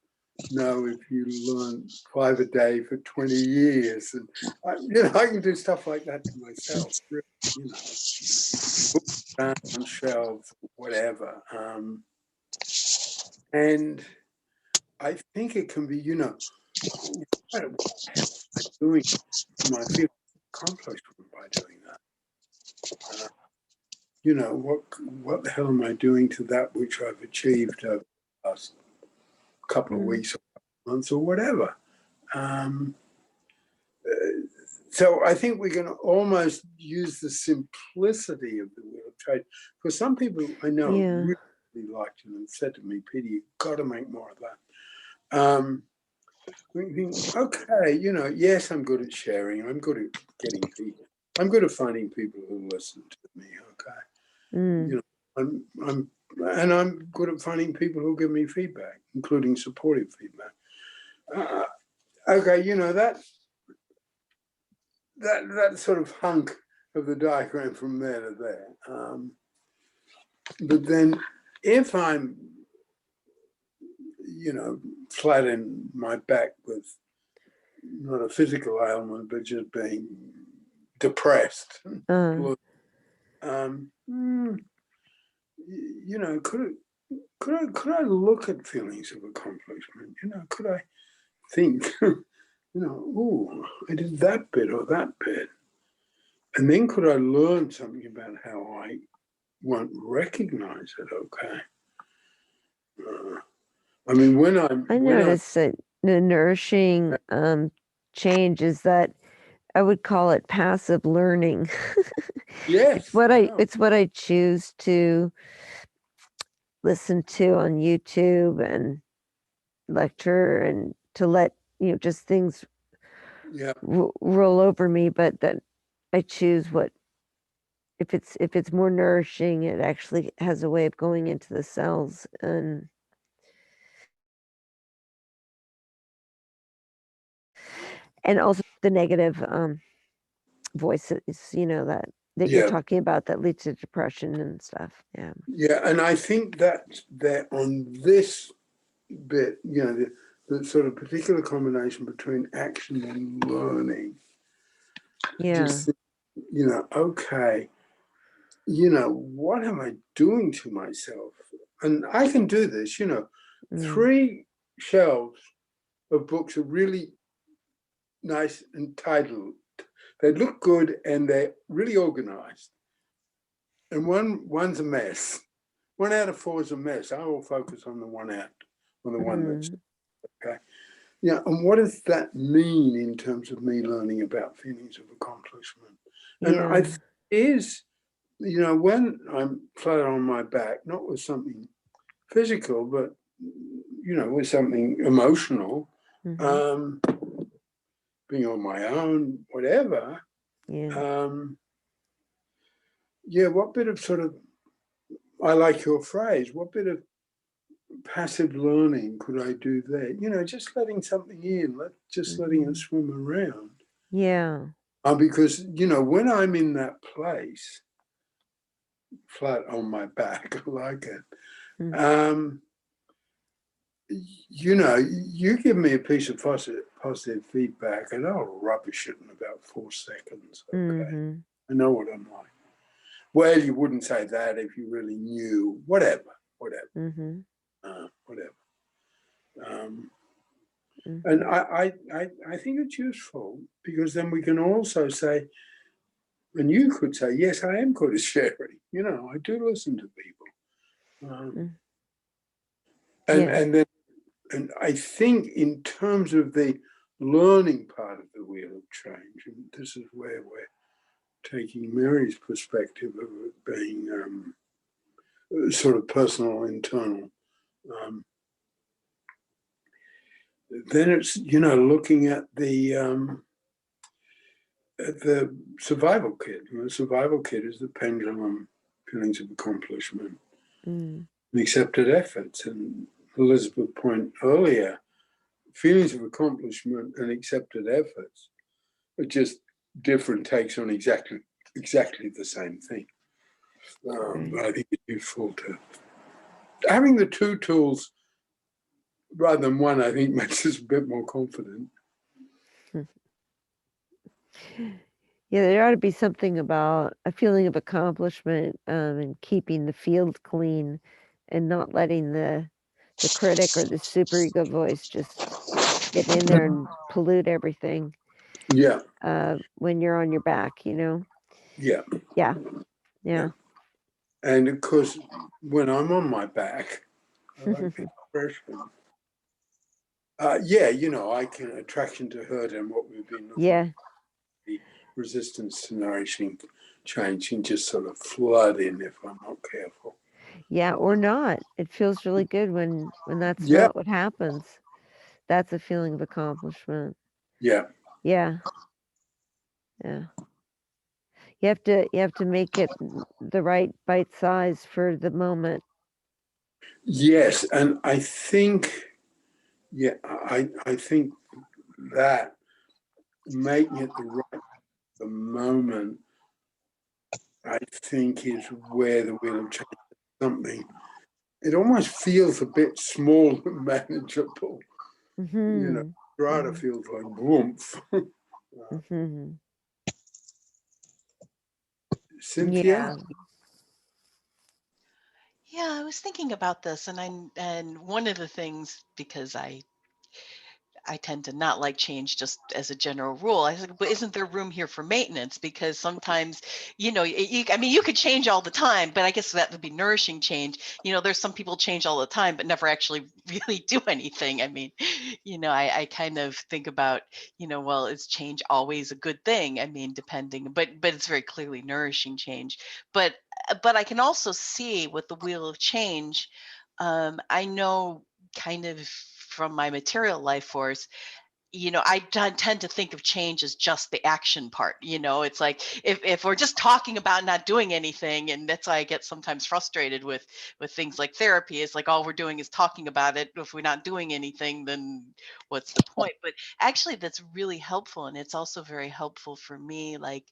Speaker 1: know if you learn 5 a day for 20 years? And I can do stuff like that to myself. Really, books down on shelves, whatever. And I think it can be, what am I doing? Am I feeling accomplished by doing that? What the hell am I doing to that which I've achieved over the last couple of weeks or months or whatever? So I think we can almost use the simplicity of the wheel of change. For some people I know really liked it and said to me, Peter, you've got to make more of that. We think, okay, yes, I'm good at sharing. I'm good at getting people. I'm good at finding people who listen to me. Okay, I'm good at finding people who give me feedback, including supportive feedback. Okay, that sort of hunk of the diagram from there to there. But then, if I'm, flat in my back with not a physical ailment, but just being depressed. Could I look at feelings of accomplishment? Could I think, oh, I did that bit or that bit. And then could I learn something about how I won't recognize it? Okay. I mean,
Speaker 5: I noticed that the nourishing change is that I would call it passive learning.
Speaker 1: Yes.
Speaker 5: It's what I choose to listen to on YouTube and lecture, and to let just things roll over me, but that I choose what, if it's more nourishing, it actually has a way of going into the cells, and also the negative voices, that you're talking about, that lead to depression and stuff.
Speaker 1: Yeah, and I think that on this bit, the sort of particular combination between action and learning. Just, okay, what am I doing to myself? And I can do this, 3 shelves of books are really nice and titled. They look good and they're really organized. And one's a mess. 1 out of 4 is a mess. I will focus on the one that's okay. Yeah, and what does that mean in terms of me learning about feelings of accomplishment? And I is, when I'm flat on my back, not with something physical, but with something emotional, being on my own, whatever. What bit of sort of, I like your phrase, what bit of passive learning could I do there? Just letting something in, letting it swim around. Because, when I'm in that place, flat on my back, I like it. You give me a piece of positive feedback and I'll rubbish it in about 4 seconds. Okay. I know what I'm like. Well, you wouldn't say that if you really knew, whatever. And I think it's useful, because then we can also say, and you could say, yes, I am good at sharing. I do listen to people. And I think in terms of the learning part of the wheel of change, and this is where we're taking Mary's perspective of it being sort of personal, internal. Then it's, looking at the survival kit. The survival kit is the pendulum, feelings of accomplishment, and accepted efforts. And Elizabeth pointed earlier, feelings of accomplishment and accepted efforts are just different takes on exactly the same thing. I think it's useful to having the 2 tools rather than one. I think makes us a bit more confident.
Speaker 5: There ought to be something about a feeling of accomplishment, and keeping the field clean, and not letting the critic or the superego voice just get in there and pollute everything. When you're on your back, Yeah.
Speaker 1: And of course, when I'm on my back, I like the expression. I can attraction to hurt, and what we've been looking at, the resistance to nourishing change can just sort of flood in if I'm not careful.
Speaker 5: Or not. It feels really good when that's not what happens. That's a feeling of accomplishment. Yeah. You have to make it the right bite size for the moment.
Speaker 1: Yes, and I think, I think that making it the moment, I think, is where the wheel of change is something. It almost feels a bit small and manageable. Strata feels like woomph. Cynthia?
Speaker 2: I was thinking about this, and one of the things, because I tend to not like change just as a general rule. I said, but isn't there room here for maintenance? Because sometimes, you know, I mean, you could change all the time, but I guess that would be nourishing change. You know, there's some people change all the time, but never actually really do anything. I mean, you know, I kind of think about, you know, well, is change always a good thing? I mean, depending, but it's very clearly nourishing change. But I can also see with the wheel of change, I know kind of from my material life force, you know, I tend to think of change as just the action part. You know, it's like if we're just talking about not doing anything, and that's why I get sometimes frustrated with things like therapy. It's like all we're doing is talking about it. If we're not doing anything, then what's the point? But actually, that's really helpful, and it's also very helpful for me, like,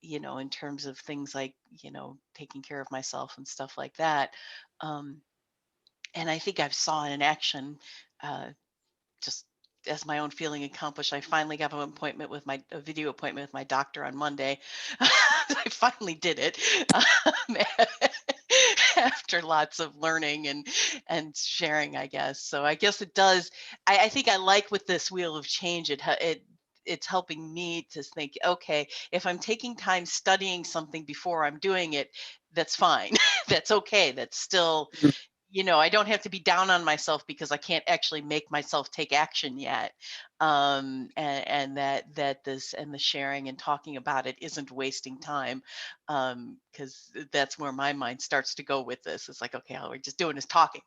Speaker 2: you know, in terms of things like, you know, taking care of myself and stuff like that. And I think I've saw it in action, uh, just as my own feeling accomplished. I finally got an appointment with a video appointment with my doctor on Monday. I finally did it, after lots of learning and sharing, I guess. So I guess it does. I think I like with this wheel of change, it's helping me to think, okay, if I'm taking time studying something before I'm doing it, that's fine. That's okay. That's still, you know, I don't have to be down on myself because I can't actually make myself take action yet. And that this and the sharing and talking about it isn't wasting time. Because that's where my mind starts to go with this. It's like, okay, all we're just doing is talking.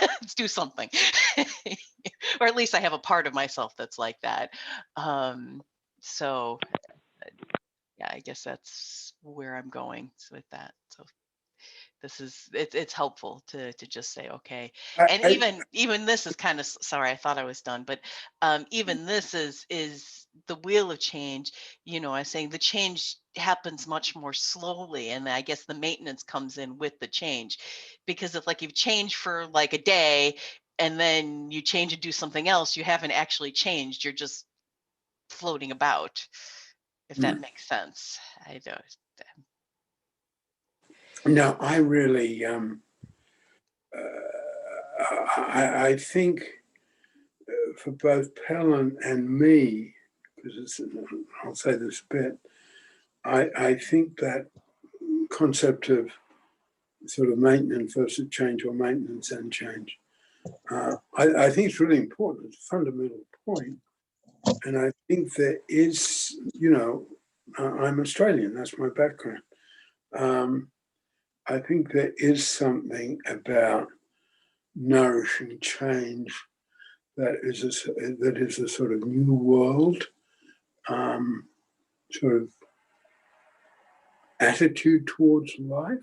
Speaker 2: Let's do something. Or at least I have a part of myself that's like that. So yeah, I guess that's where I'm going with that. So this is it's helpful to just say, okay. And
Speaker 1: I
Speaker 2: even this is kind of, sorry, I thought I was done, but even this is the wheel of change. You know, I'm saying the change happens much more slowly, and I guess the maintenance comes in with the change, because if like you've changed for like a day and then you change and do something else, you haven't actually changed, you're just floating about, if that makes sense. I don't.
Speaker 1: No, I really, I think for both Pelham and me, because I'll say this a bit, I think that concept of sort of maintenance versus change, or maintenance and change, I think it's really important. It's a fundamental point. And I think there is, you know, I'm Australian, that's my background. I think there is something about nourishing change that is a sort of new world sort of attitude towards life.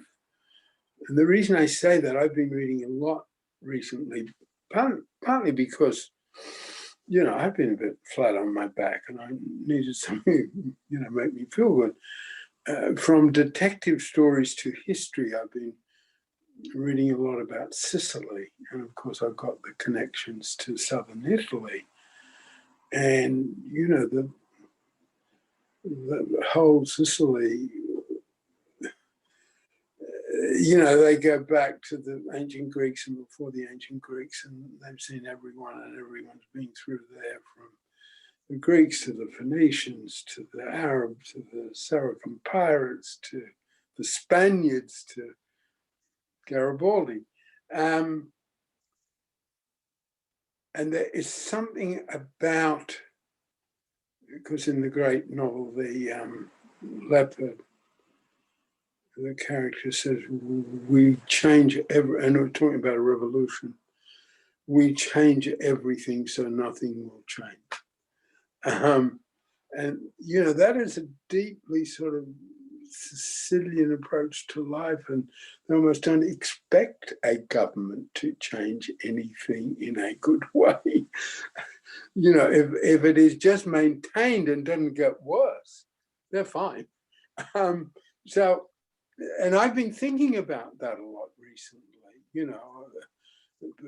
Speaker 1: And the reason I say that, I've been reading a lot recently, partly because, you know, I've been a bit flat on my back and I needed something, you know, make me feel good. From detective stories to history, I've been reading a lot about Sicily. And of course, I've got the connections to southern Italy. And, you know, the whole Sicily, you know, they go back to the ancient Greeks and before the ancient Greeks, and they've seen everyone, and everyone's been through there, from the Greeks to the Phoenicians to the Arabs to the Saracen pirates to the Spaniards to Garibaldi. And there is something about, because in the great novel, The Leopard, the character says, we change and we're talking about a revolution, we change everything so nothing will change. And, you know, that is a deeply sort of Sicilian approach to life, and they almost don't expect a government to change anything in a good way. You know, if it is just maintained and doesn't get worse, they're fine. So, and I've been thinking about that a lot recently, you know,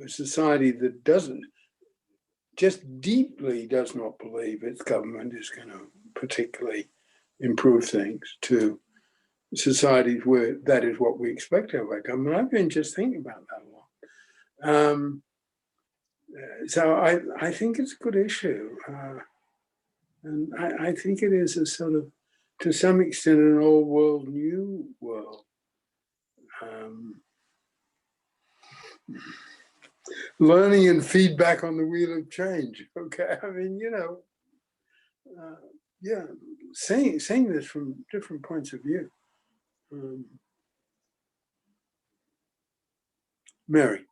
Speaker 1: a society that deeply does not believe its government is going to particularly improve things, to societies where that is what we expect of our government. I've been just thinking about that a lot. So I think it's a good issue. And I think it is a sort of, to some extent, an old world, new world. Learning and feedback on the wheel of change. Okay, I mean, yeah, seeing this from different points of view. Mary.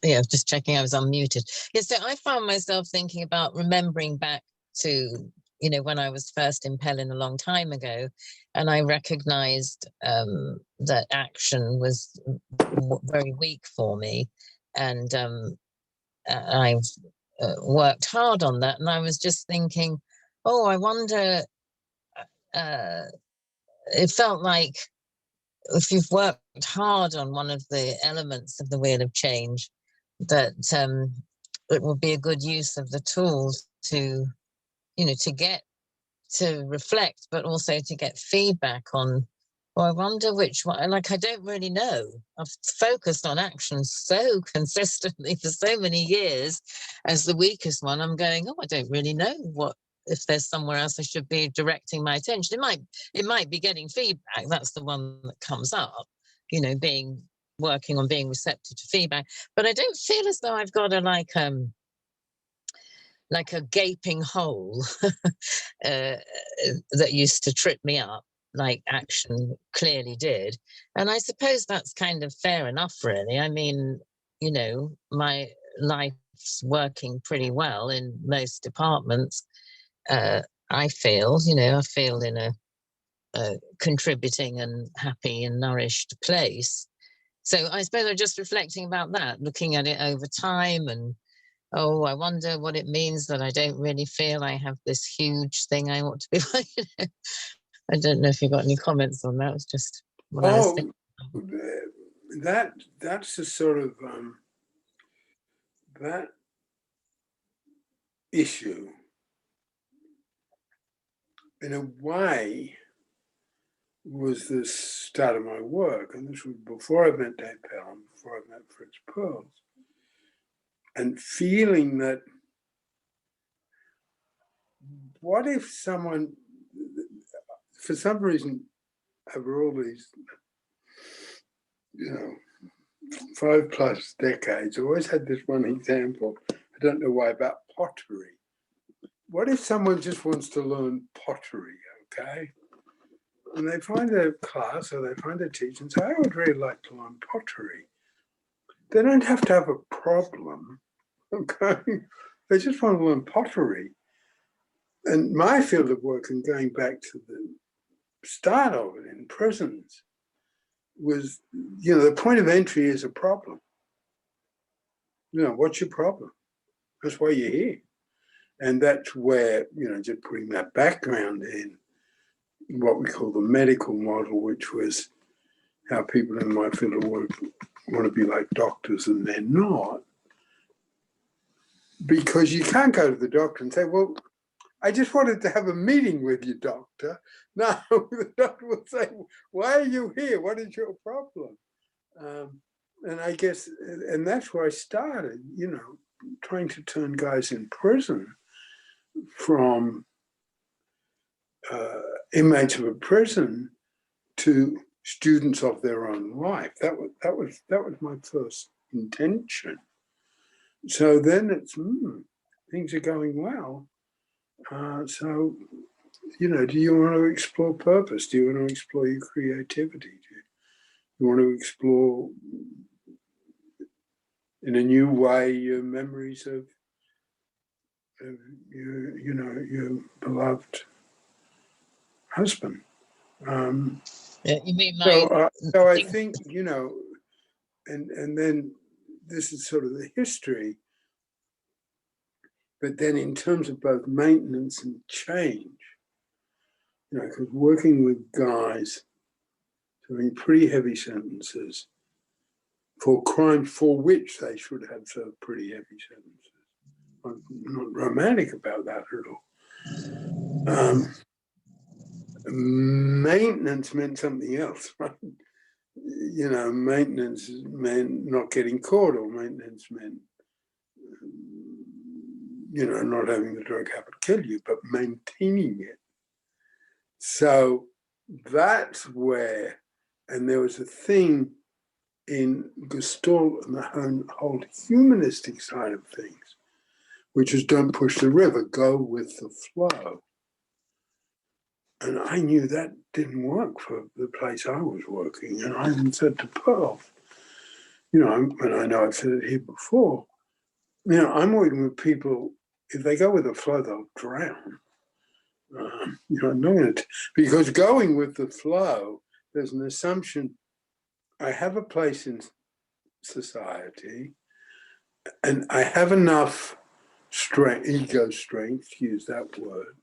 Speaker 3: Yeah, just checking I was unmuted. Yeah, so I found myself thinking about remembering back to, when I was first in Pelham a long time ago, and I recognized that action was very weak for me. And I've worked hard on that. And I was just thinking, oh, I wonder, it felt like if you've worked hard on one of the elements of the wheel of change, that it will be a good use of the tools to, to get to reflect, but also to get feedback on, well, I wonder which one, like, I don't really know. I've focused on action so consistently for so many years as the weakest one. I'm going, oh, I don't really know if there's somewhere else I should be directing my attention. It might be getting feedback. That's the one that comes up, working on being receptive to feedback. But I don't feel as though I've got like a gaping hole that used to trip me up, like action clearly did. And I suppose that's kind of fair enough, really. I mean, my life's working pretty well in most departments. I feel in a contributing and happy and nourished place. So I suppose I'm just reflecting about that, looking at it over time, and oh, I wonder what it means that I don't really feel I have this huge thing I ought to be like. I don't know if you've got any comments on that. It was just what I was thinking.
Speaker 1: That's a sort of that issue, in a way, was the start of my work, and this was before I met Dave Pelham, before I met Fritz Perls, and feeling that, what if someone, for some reason, over all these, 5+ decades, I always had this one example, I don't know why, about pottery. What if someone just wants to learn pottery, okay? And they find a class or they find a teacher and say, I would really like to learn pottery. They don't have to have a problem, okay? They just want to learn pottery. And my field of work, and going back to the start of it in prisons, was, the point of entry is a problem. What's your problem? That's why you're here. And that's where, just putting that background in, what we call the medical model, which was how people in my field of work want to be like doctors and they're not. Because you can't go to the doctor and say, well, I just wanted to have a meeting with you, doctor. No, the doctor will say, why are you here? What is your problem? And I guess, and that's where I started, trying to turn guys in prison from inmates of a prison to students of their own life. That was my first intention. So then it's things are going well. So do you want to explore purpose? Do you want to explore your creativity? Do you want to explore in a new way your memories of your beloved husband?
Speaker 3: You mean
Speaker 1: so I think, and then this is sort of the history, but then in terms of both maintenance and change, because working with guys doing pretty heavy sentences for crimes for which they should have served pretty heavy sentences. I'm not romantic about that at all. Maintenance meant something else, right? maintenance meant not getting caught, or maintenance meant, not having the drug habit kill you, but maintaining it. So that's where, and there was a thing in Gestalt and the whole humanistic side of things, which is don't push the river, go with the flow. And I knew that didn't work for the place I was working. And I even said to Pearl, and I know I've said it here before, I'm working with people, if they go with the flow, they'll drown. I'm not going to, because going with the flow, there's an assumption I have a place in society and I have enough strength, ego strength, to use that word.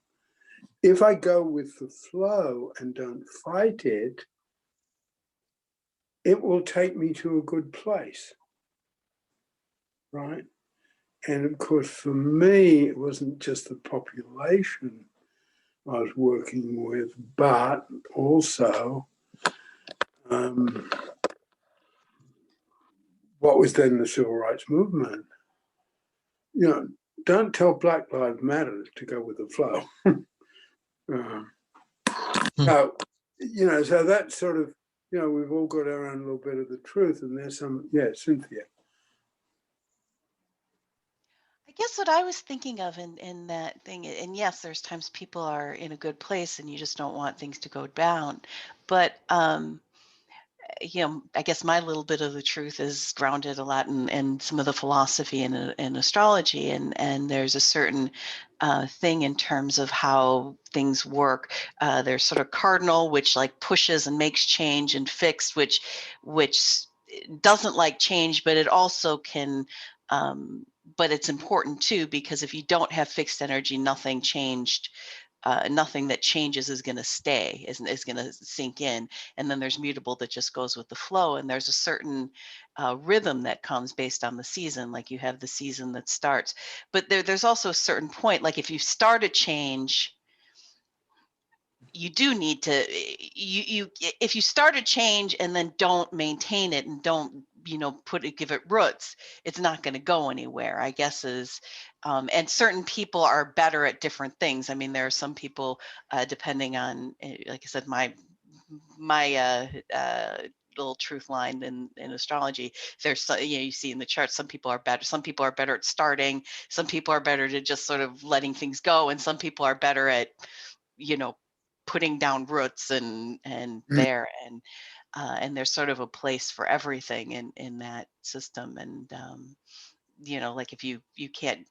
Speaker 1: If I go with the flow and don't fight it, it will take me to a good place, right? And of course, for me, it wasn't just the population I was working with, but also what was then the civil rights movement. Don't tell Black Lives Matter to go with the flow. So that's sort of, we've all got our own little bit of the truth, and there's some, Cynthia.
Speaker 2: I guess what I was thinking of in that thing, and yes, there's times people are in a good place and you just don't want things to go down. But, I guess my little bit of the truth is grounded a lot in some of the philosophy in astrology. And there's a certain thing in terms of how things work. There's sort of cardinal, which like pushes and makes change, and fixed, which doesn't like change, but it also can, but it's important too, because if you don't have fixed energy, nothing that changes is going to stay, is going to sink in. And then there's mutable that just goes with the flow. And there's a certain rhythm that comes based on the season. Like you have the season that starts, but there's also a certain point. Like if you start a change, you do need to, if you start a change and then don't maintain it and don't, give it roots, it's not going to go anywhere, I guess is, and certain people are better at different things. I mean, there are some people, depending on, like I said, my little truth line in astrology, there's, you see in the charts, some people are better at starting, some people are better to just sort of letting things go, and some people are better at, putting down roots and there, and there's sort of a place for everything in that system. And like if you can't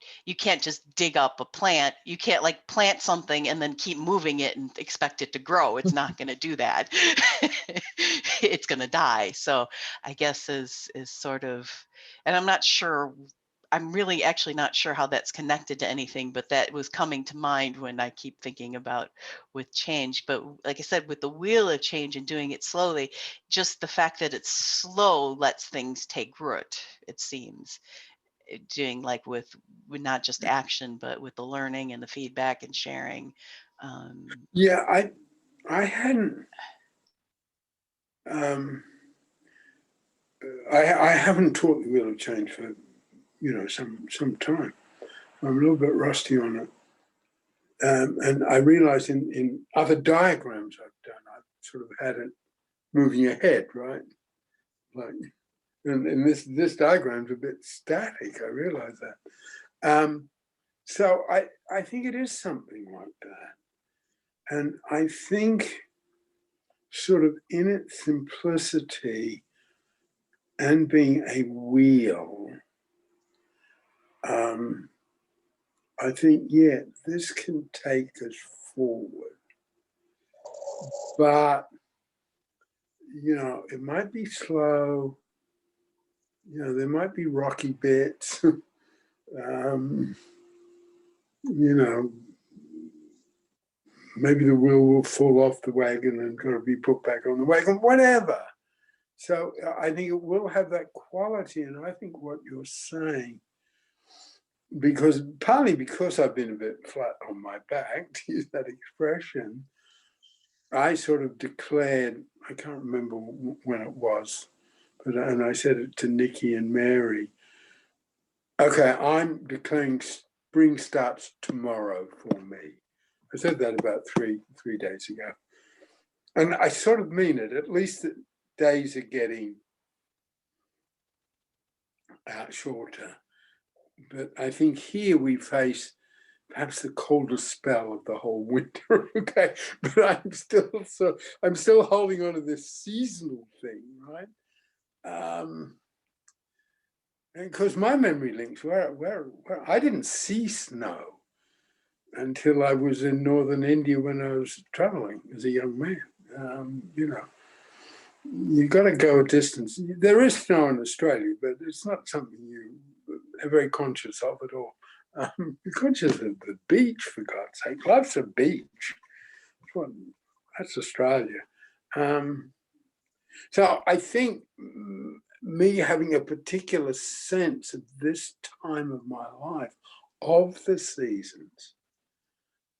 Speaker 2: just dig up a plant, you can't like plant something and then keep moving it and expect it to grow. It's not going to do that. It's going to die. So I guess is sort of, and I'm really actually not sure how that's connected to anything, but that was coming to mind when I keep thinking about with change. But like I said, with the wheel of change and doing it slowly, just the fact that it's slow lets things take root, it seems. Doing like with not just action, but with the learning and the feedback and sharing.
Speaker 1: I hadn't, I haven't taught the wheel of change for, some time. I'm a little bit rusty on it. And I realized in other diagrams I've done, I've sort of had it moving ahead, right? Like, and this diagram's a bit static, I realize that. So I think it is something like that. And I think sort of in its simplicity and being a wheel, I think, this can take us forward. But, it might be slow. There might be rocky bits. Maybe the wheel will fall off the wagon and got to be put back on the wagon, whatever. So I think it will have that quality. And I think what you're saying, partly because I've been a bit flat on my back, to use that expression, I sort of declared I can't remember when it was, but and I said it to Nikki and Mary. Okay, I'm declaring spring starts tomorrow for me. I said that about three days ago. And I sort of mean it. At least the days are getting shorter. But I think here we face perhaps the coldest spell of the whole winter. Okay, but I'm still holding on to this seasonal thing, right? And because my memory links where I didn't see snow until I was in northern India when I was traveling as a young man. You know, you got to go a distance. There is snow in Australia, but it's not something you are very conscious of at all. You're conscious of the beach, for God's sake. Life's a beach. That's Australia. So I think me having a particular sense of this time of my life, of the seasons,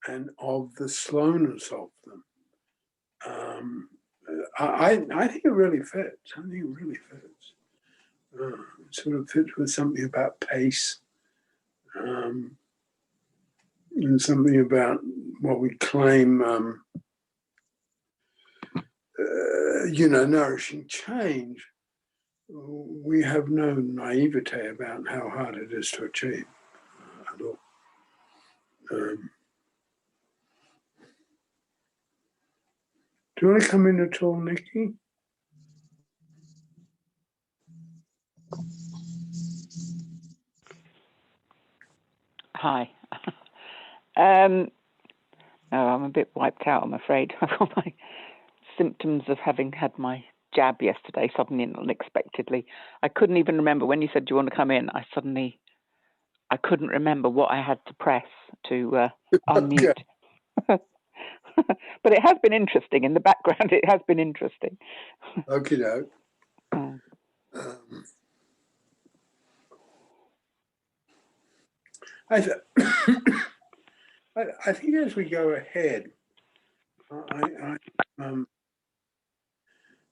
Speaker 1: and of the slowness of them, I think it really fits. I think it really fits. It sort of fits with something about pace, and something about what we claim, nourishing change. We have no naivete about how hard it is to achieve at all. Do you want to come in at all, Nikki?
Speaker 6: Hi. No, I'm a bit wiped out, I'm afraid. I've got my symptoms of having had my jab yesterday, suddenly and unexpectedly. I couldn't even remember when you said, do you want to come in? I couldn't remember what I had to press to unmute. Okay. But it has been interesting in the background. It has been interesting.
Speaker 1: Okay, no. I think as we go ahead, I'm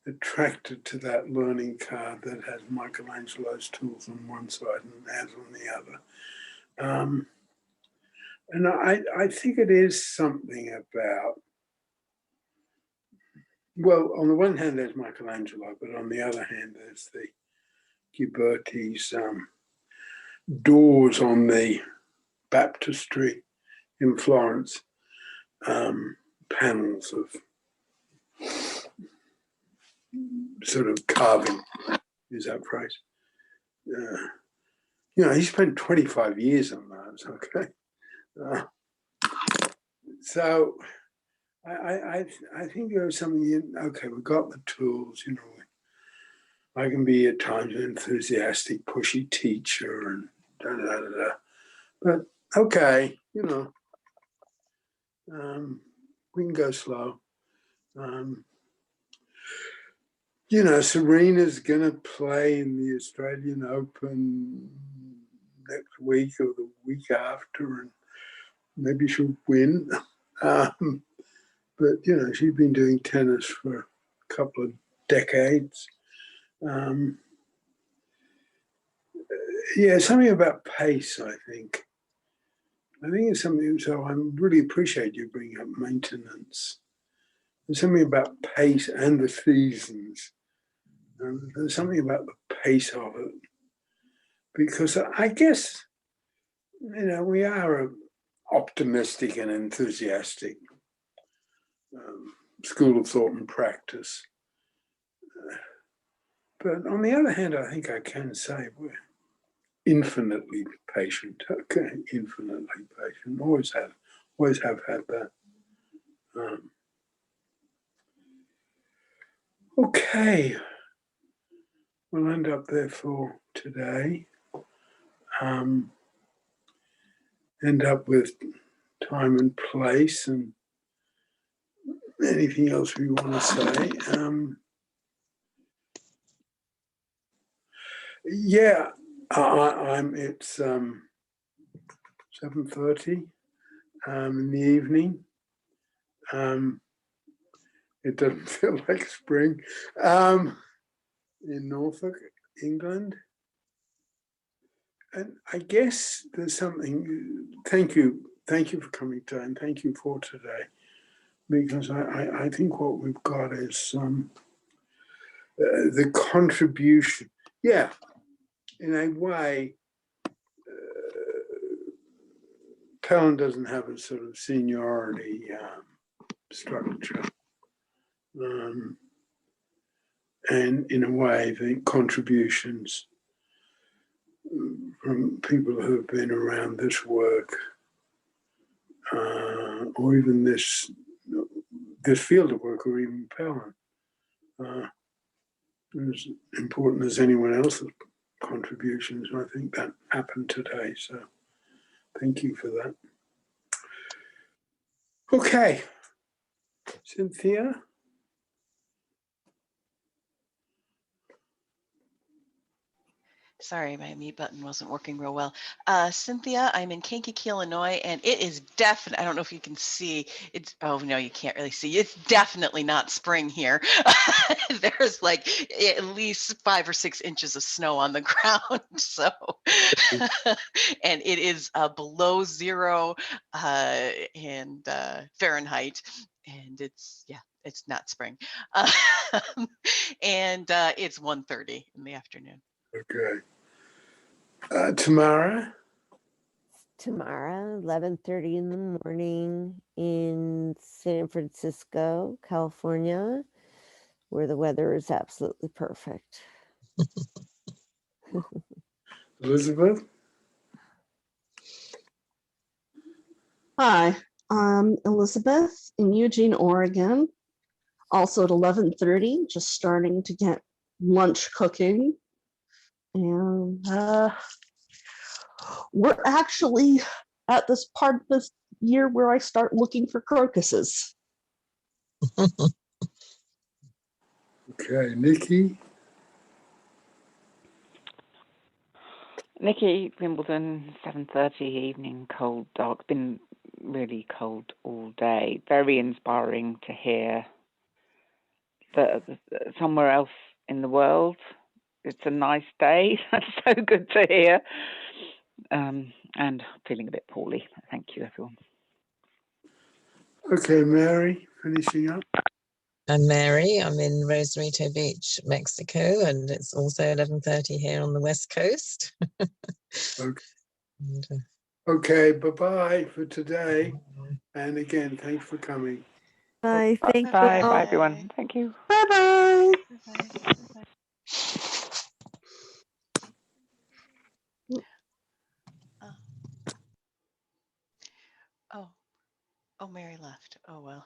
Speaker 1: attracted to that learning card that has Michelangelo's tools on one side and as on the other. And I think it is something about, well, on the one hand, there's Michelangelo, but on the other hand, there's the Ghiberti's doors on the baptistry in Florence, panels of sort of carving, use that phrase. He spent 25 years on those, okay? So I think there's something okay, we've got the tools, I can be at times an enthusiastic, pushy teacher and da-da-da-da. But okay, we can go slow. Serena's going to play in the Australian Open next week or the week after, and maybe she'll win. But, she's been doing tennis for a couple of decades. Something about pace, I think. I think it's something, so I really appreciate you bringing up maintenance. There's something about pace and the seasons. There's something about the pace of it. Because I guess, we are optimistic and enthusiastic school of thought and practice. But on the other hand, I think I can say we're infinitely patient. Okay, infinitely patient. Always have had that. Okay, we'll end up there for today. End up with time and place and anything else we want to say. It's 7:30 in the evening. It doesn't feel like spring. In Norfolk, England. And I guess there's something, thank you for coming today, and thank you for today, because I think what we've got is the contribution. Yeah, in a way, Pelham doesn't have a sort of seniority structure. And in a way, the contributions from people who have been around this work, or even this field of work, or even Pelham, as important as anyone else's contributions. I think that happened today. So thank you for that. Okay, Cynthia.
Speaker 2: Sorry, my mute button wasn't working real well. Cynthia, I'm in Kankakee, Illinois, and it is definitely, I don't know if you can see, it's, oh no, you can't really see. It's definitely not spring here. There's like at least 5 or 6 inches of snow on the ground. So, and it is below 0 and Fahrenheit. And it's, yeah, it's not spring. And it's 1:30 in the afternoon.
Speaker 1: Okay. Tamara.
Speaker 5: Tomorrow, 11:30 in the morning in San Francisco, California, where the weather is absolutely perfect.
Speaker 1: Elizabeth.
Speaker 4: Hi, I'm Elizabeth in Eugene, Oregon. Also at 11:30, just starting to get lunch cooking. And we're actually at this part of this year where I start looking for crocuses.
Speaker 1: Okay, Nikki.
Speaker 6: Nikki, Wimbledon, 7:30 evening, cold, dark. Been really cold all day. Very inspiring to hear that somewhere else in the world it's a nice day. That's so good to hear. And feeling a bit poorly. Thank you, everyone.
Speaker 1: Okay, Mary, finishing up.
Speaker 3: I'm Mary. I'm in Rosarito Beach, Mexico, and it's also 11:30 here on the West Coast.
Speaker 1: Okay.
Speaker 3: And,
Speaker 1: Okay, bye-bye for today. And again, thanks for coming.
Speaker 5: Bye. Thank
Speaker 6: Bye,
Speaker 5: you.
Speaker 6: bye, everyone. Thank you.
Speaker 4: Bye-bye.
Speaker 2: Bye-bye. Oh, Mary left. Oh, well.